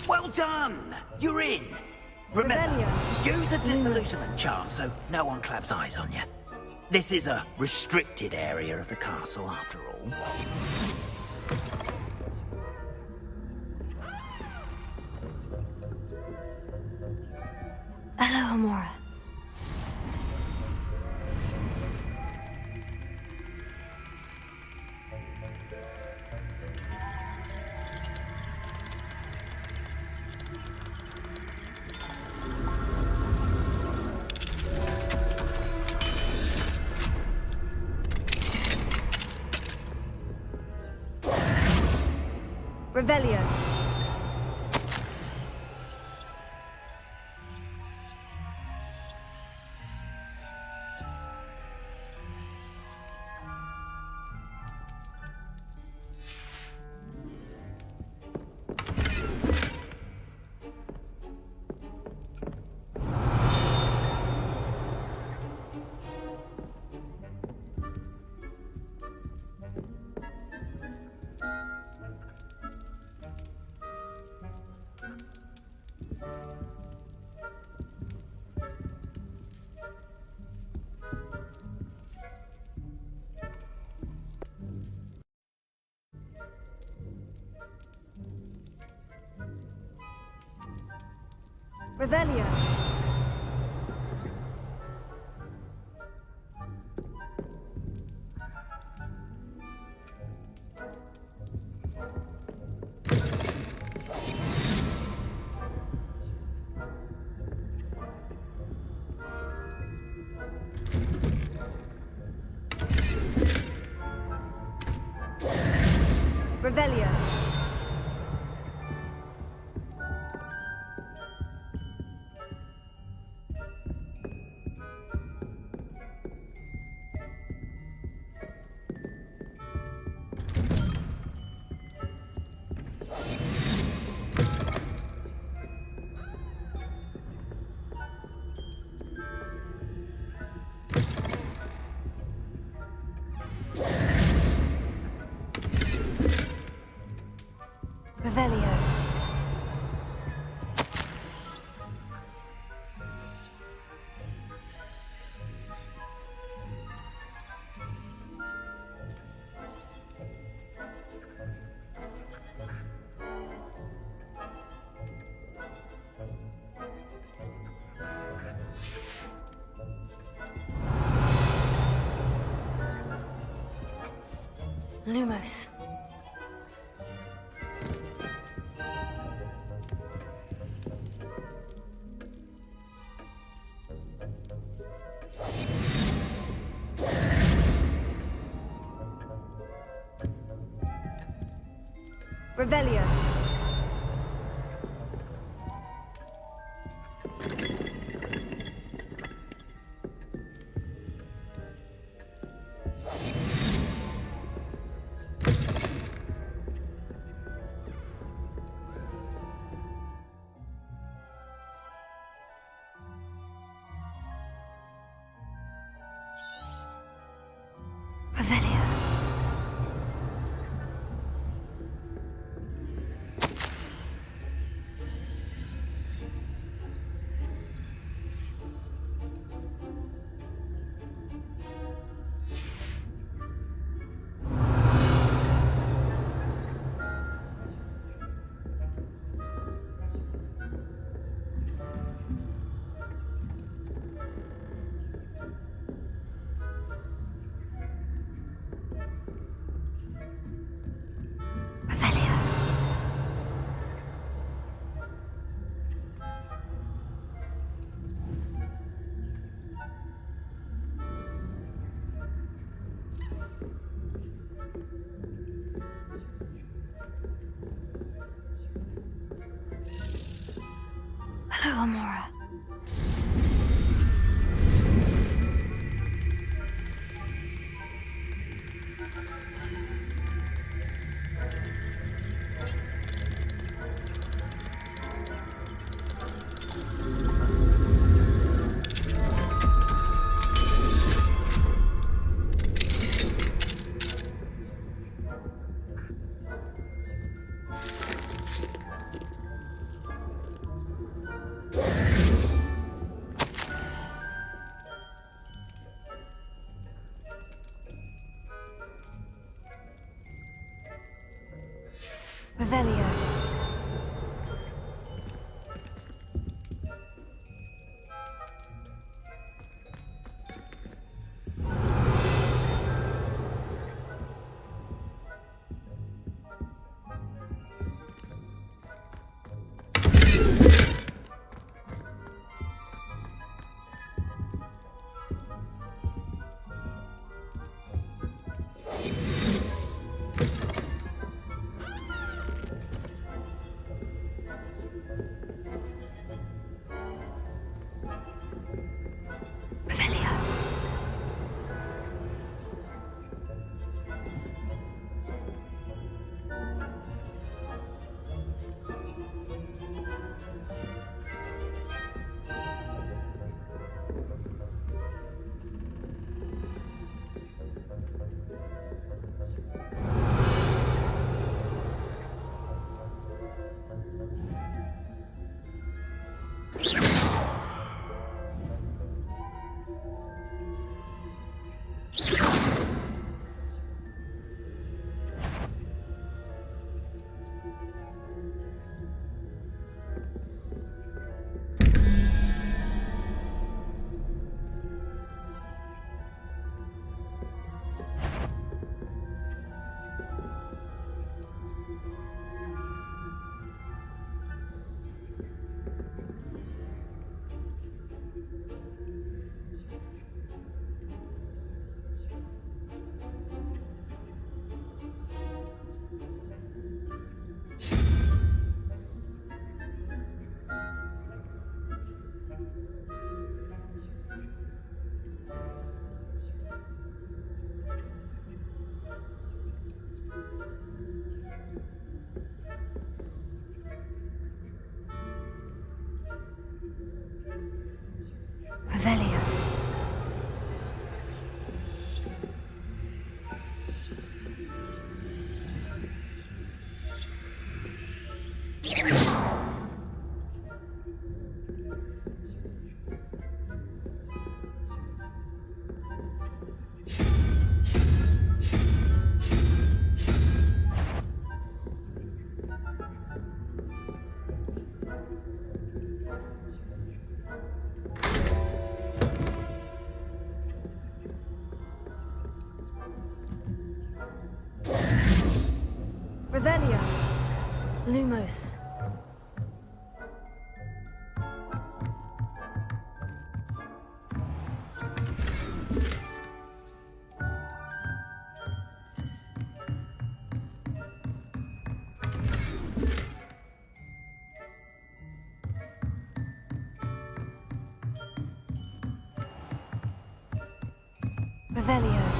Well done! You're in! Remember, use a disillusionment charm so no one claps eyes on you. This is a restricted area of the castle, after all. Alohomora. Revelio. Revelio. Revelio. Revelio. Lumos. Revelio. Revelio. Hello, Amora. Revelio. Lumos. Revelio.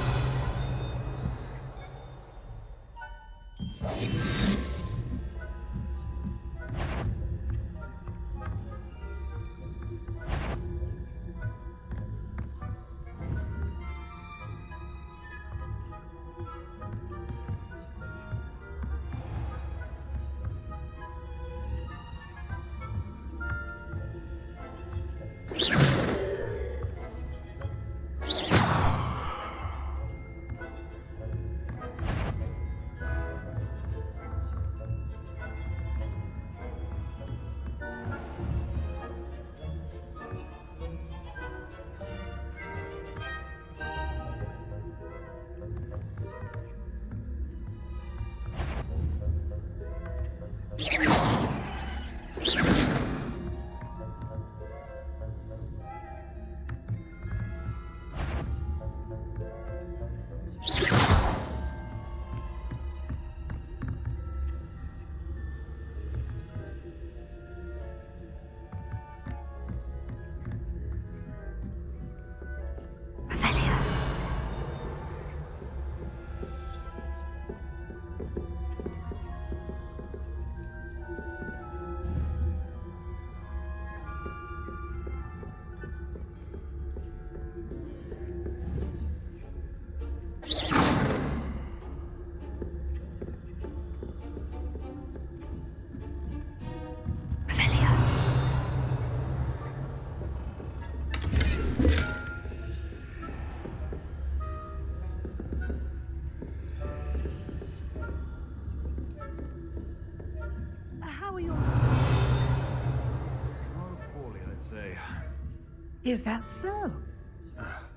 Is that so?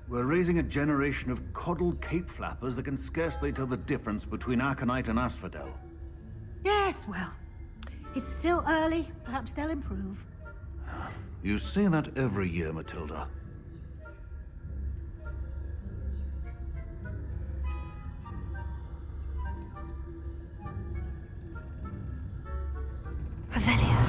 We're raising a generation of coddled cape flappers that can scarcely tell the difference between aconite and asphodel. Yes, well, it's still early. Perhaps they'll improve. You say that every year, Matilda. Revelio.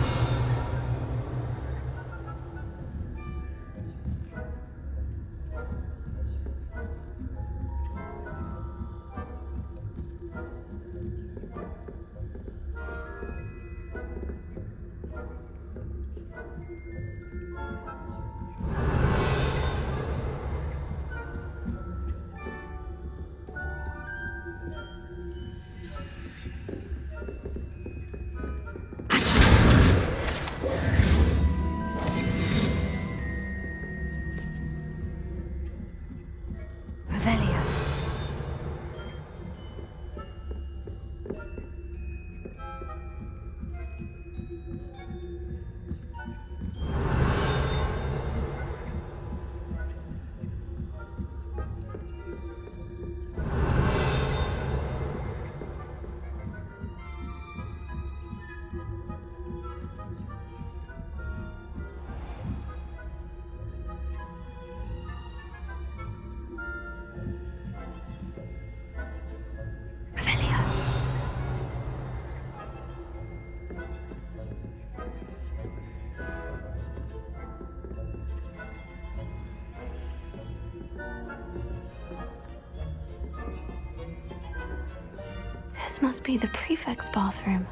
This must be the prefect's bathroom.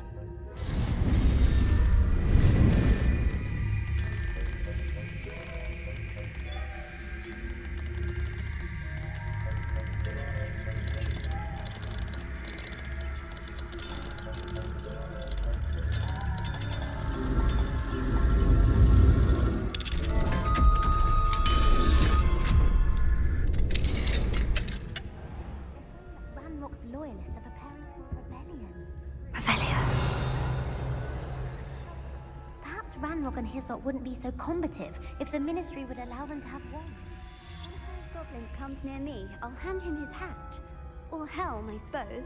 Ranrock and his lot wouldn't be so combative if the Ministry would allow them to have wands. When a goblin comes near me, I'll hand him his hat. Or helm, I suppose.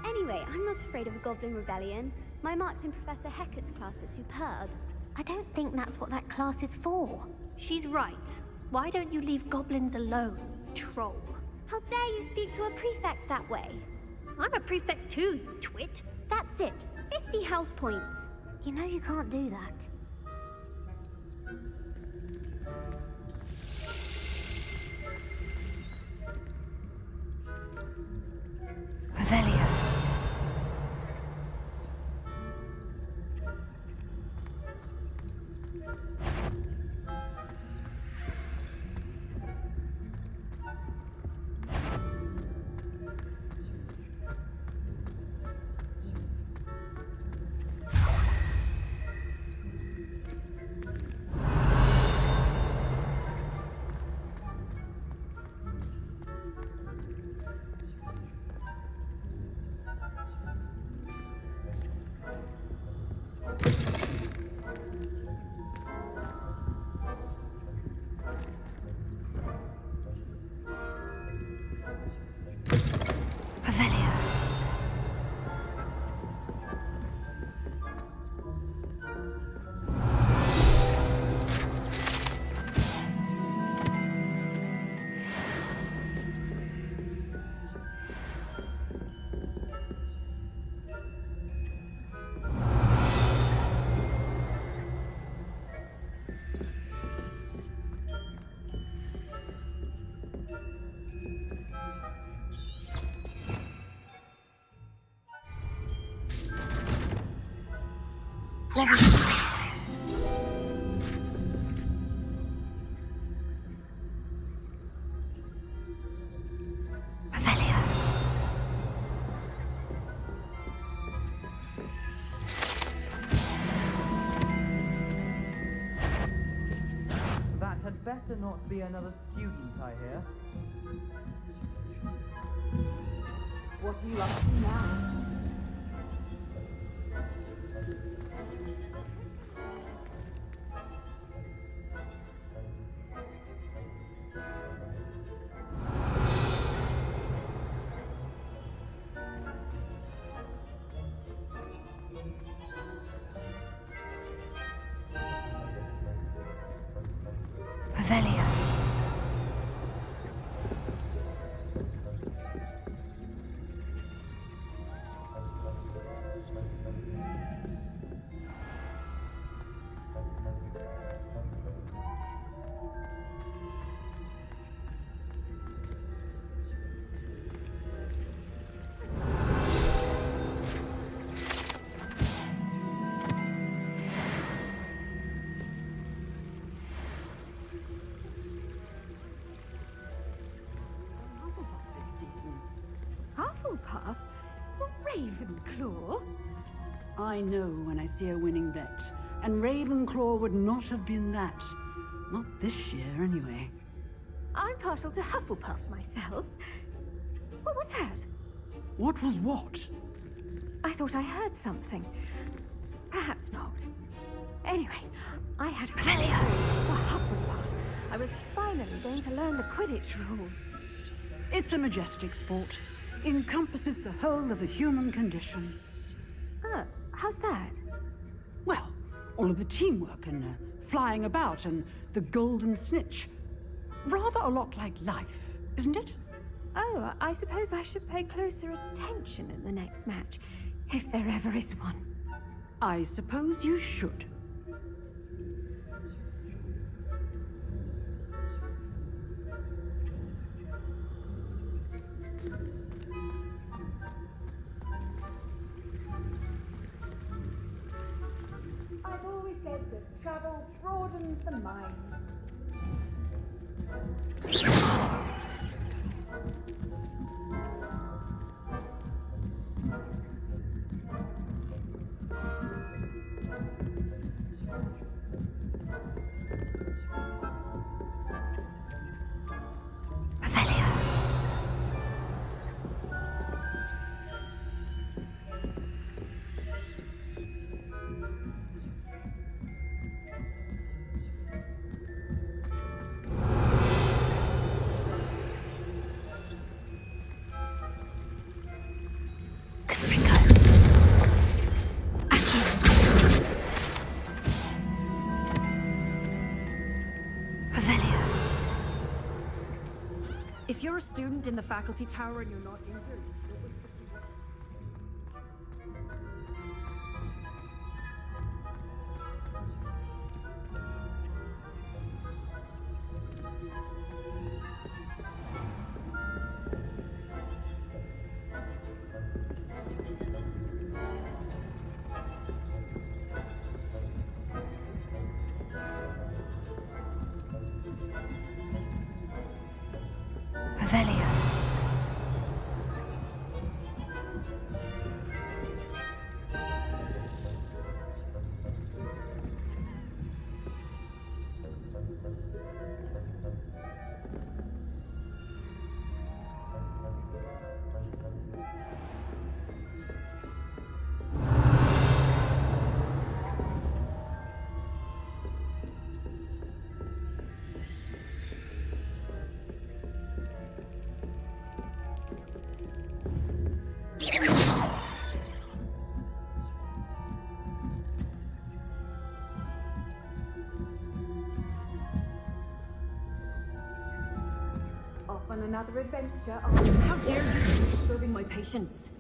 Anyway, I'm not afraid of a goblin rebellion. My marks in Professor Hecat's class are superb. I don't think that's what that class is for. She's right. Why don't you leave goblins alone, troll? How dare you speak to a prefect that way? I'm a prefect too, you twit. That's it. 50 house points. You know you can't do that. Revelio. Level. That had better not be another student, I hear. What are you up to now? Revelio. Hufflepuff? Ravenclaw? I know when I see a winning bet, and Ravenclaw would not have been that. Not this year, anyway. I'm partial to Hufflepuff myself. What was that? What was what? I thought I heard something. Perhaps not. Anyway, I had a for Hufflepuff. I was finally going to learn the Quidditch rules. It's a majestic sport. Encompasses the whole of the human condition. Oh, how's that? Well, all of the teamwork and flying about and the golden snitch. Rather a lot like life, isn't it? Oh, I suppose I should pay closer attention in the next match, if there ever is one. I suppose you should. I've always said that travel broadens the mind. If you're a student in the faculty tower and you're not injured... Revelio. Off on another adventure. Oh, how dare you be disturbing my patience?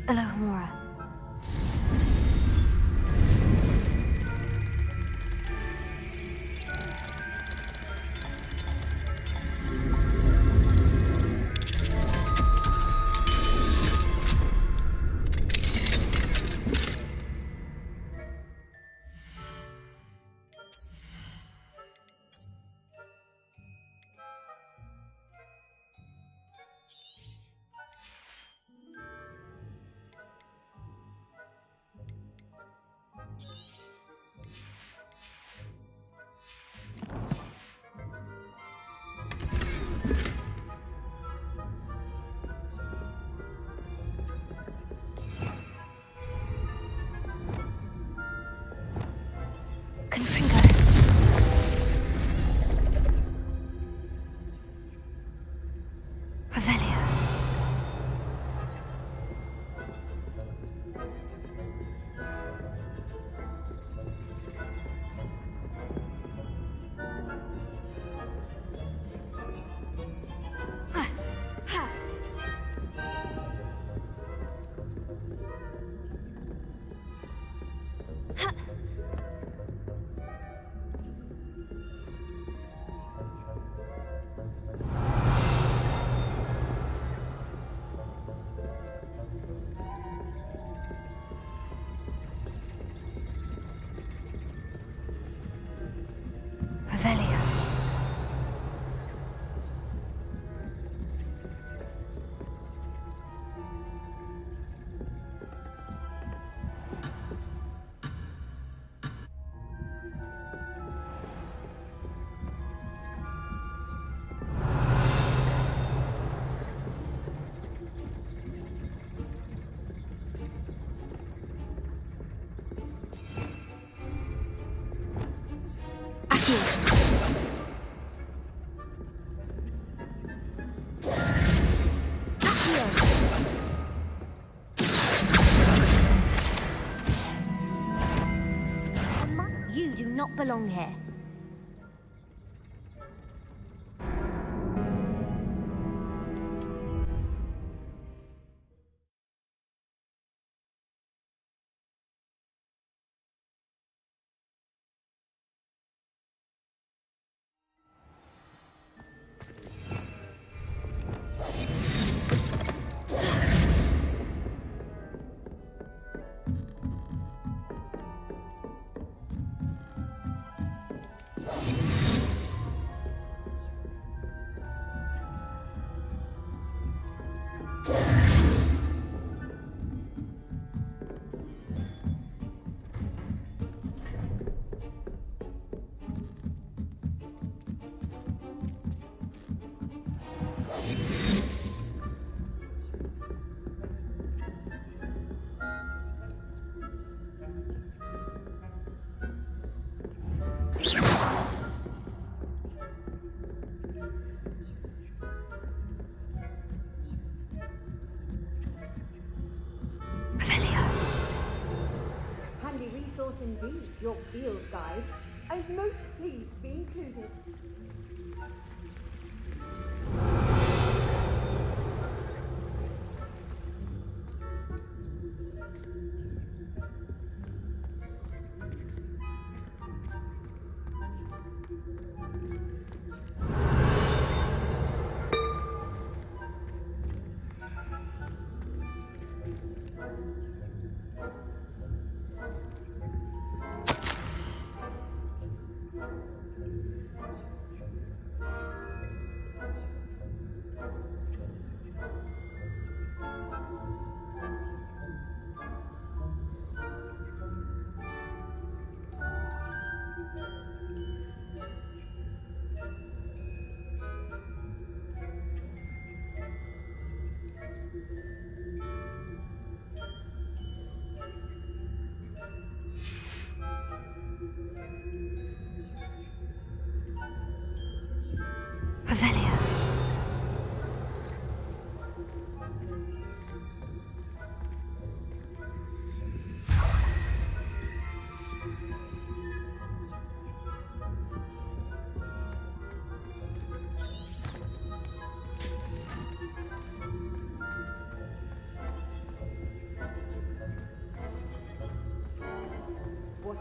Alohomora. You do not belong here. Handy resource indeed, your field guide. I'm most pleased to be included.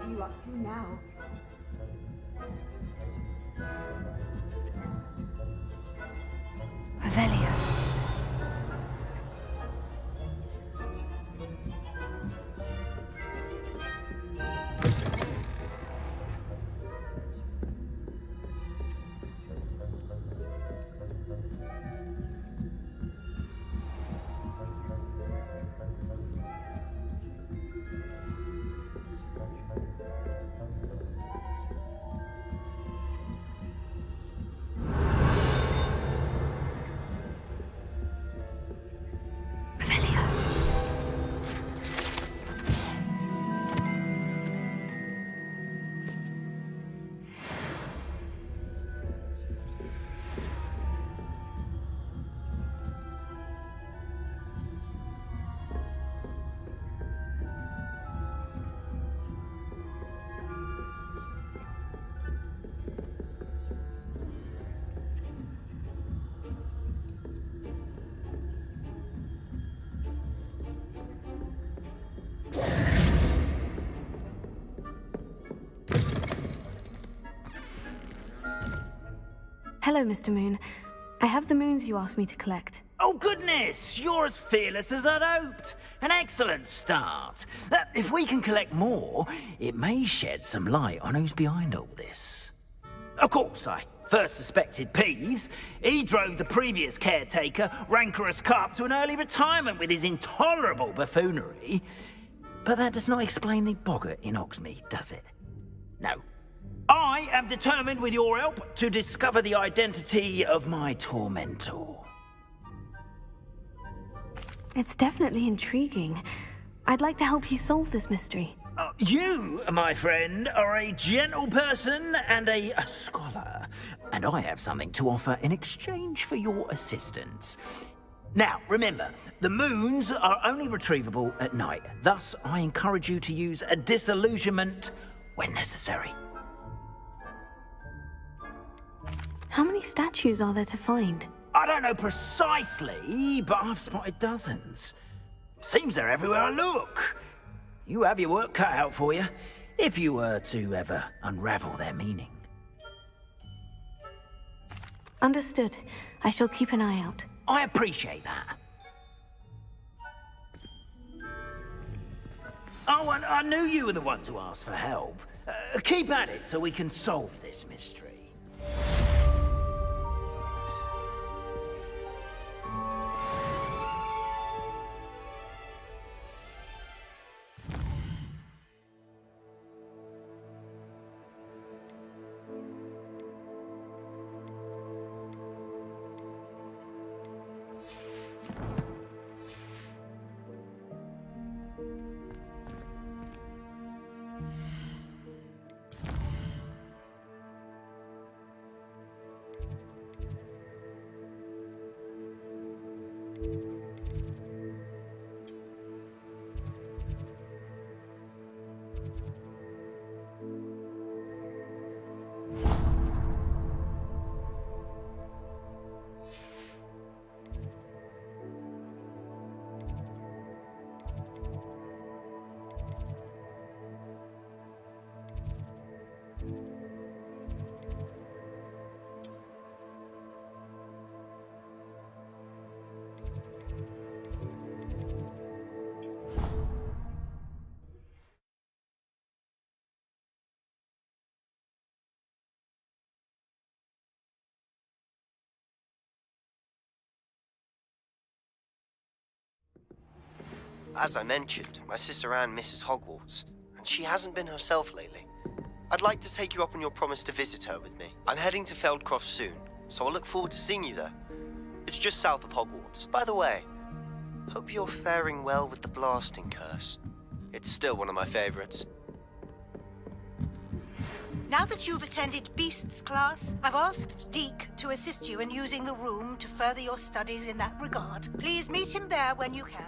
are you up to now? Revelio. Hello, Mr. Moon. I have the moons you asked me to collect. Oh, goodness! You're as fearless as I'd hoped. An excellent start. If we can collect more, it may shed some light on who's behind all this. Of course, I first suspected Peeves. He drove the previous caretaker, Rancorous Carp, to an early retirement with his intolerable buffoonery. But that does not explain the boggart in Hogsmeade, does it? No. I am determined, with your help, to discover the identity of my tormentor. It's definitely intriguing. I'd like to help you solve this mystery. You, my friend, are a gentle person and a scholar, and I have something to offer in exchange for your assistance. Now, remember, the moons are only retrievable at night. Thus, I encourage you to use a disillusionment when necessary. How many statues are there to find? I don't know precisely, but I've spotted dozens. Seems they're everywhere I look. You have your work cut out for you, if you were to ever unravel their meaning. Understood. I shall keep an eye out. I appreciate that. Oh, and I knew you were the one to ask for help. Keep at it so we can solve this mystery. As I mentioned, my sister Anne misses Hogwarts, and she hasn't been herself lately. I'd like to take you up on your promise to visit her with me. I'm heading to Feldcroft soon, so I'll look forward to seeing you there. It's just south of Hogwarts. By the way, hope you're faring well with the blasting curse. It's still one of my favorites. Now that you've attended Beasts class, I've asked Deke to assist you in using the room to further your studies in that regard. Please meet him there when you can.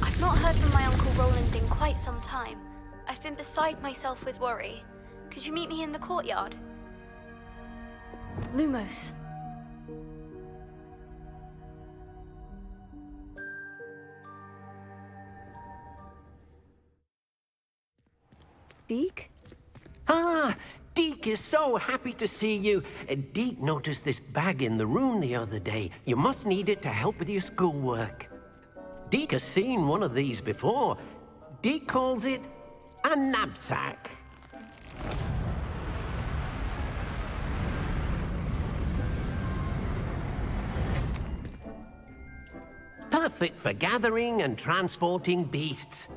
I've not heard from my Uncle Roland in quite some time. I've been beside myself with worry. Could you meet me in the courtyard? Lumos. Deke? Ah, Deke is so happy to see you. Deke noticed this bag in the room the other day. You must need it to help with your schoolwork. Deke has seen one of these before. Deke calls it a knapsack. Perfect for gathering and transporting beasts.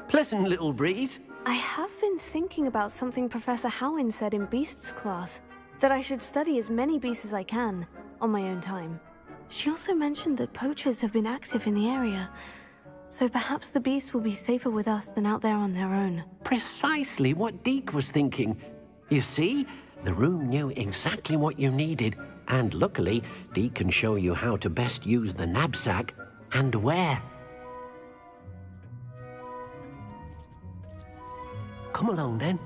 Pleasant little breeze. I have been thinking about something Professor Howin said in Beasts class, that I should study as many beasts as I can, on my own time. She also mentioned that poachers have been active in the area, so perhaps the beasts will be safer with us than out there on their own. Precisely what Deke was thinking. You see, the room knew exactly what you needed, and luckily, Deke can show you how to best use the knapsack and where. Come along, then.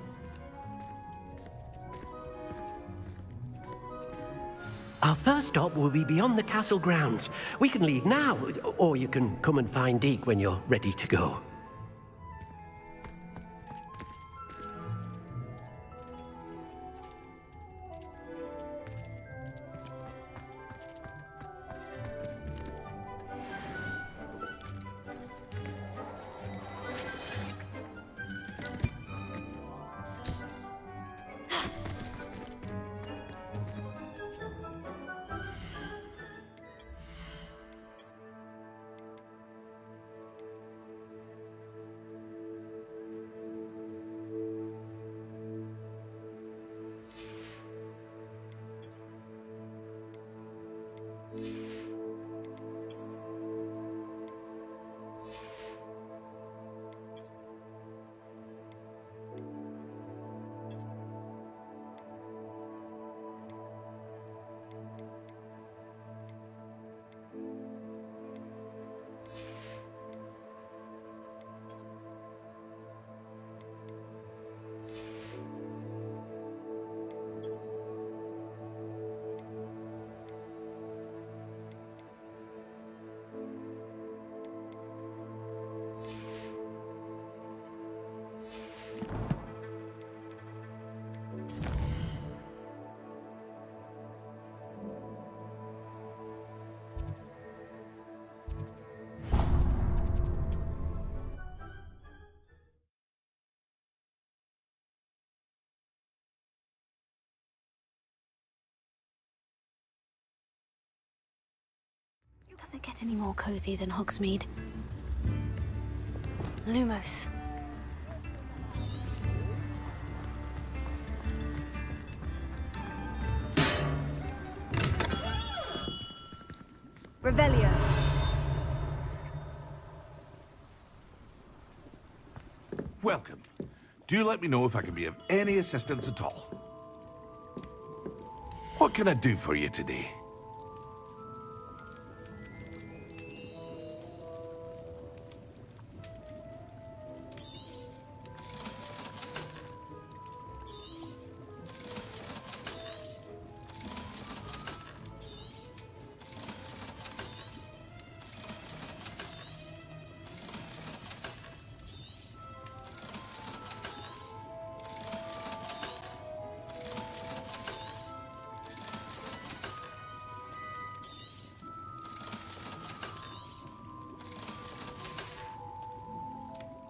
Our first stop will be beyond the castle grounds. We can leave now, or you can come and find Deke when you're ready to go. Does it get any more cozy than Hogsmeade? Lumos. Revelio. Welcome. Do let me know if I can be of any assistance at all. What can I do for you today?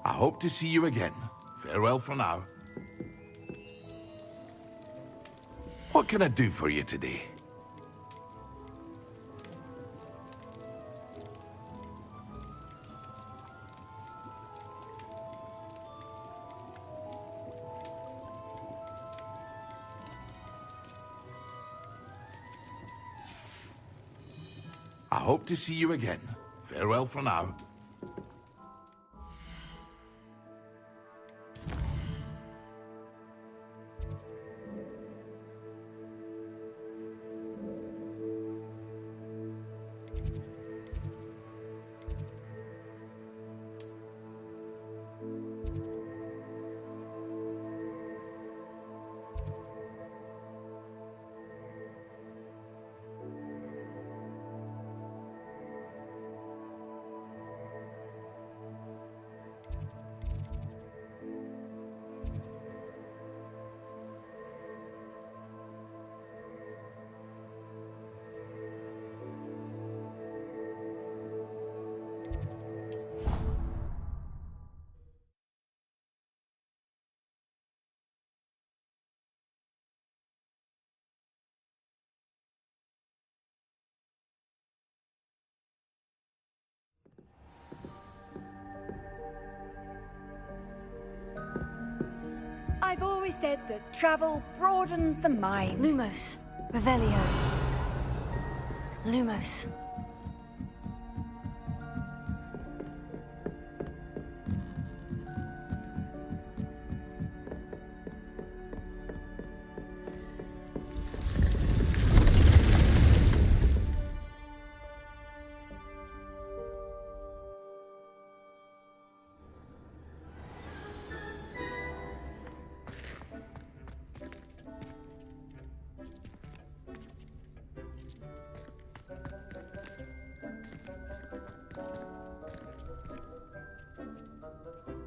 I hope to see you again. Farewell for now. What can I do for you today? I hope to see you again. Farewell for now. always said that travel broadens the mind. Lumos. Revelio. Lumos.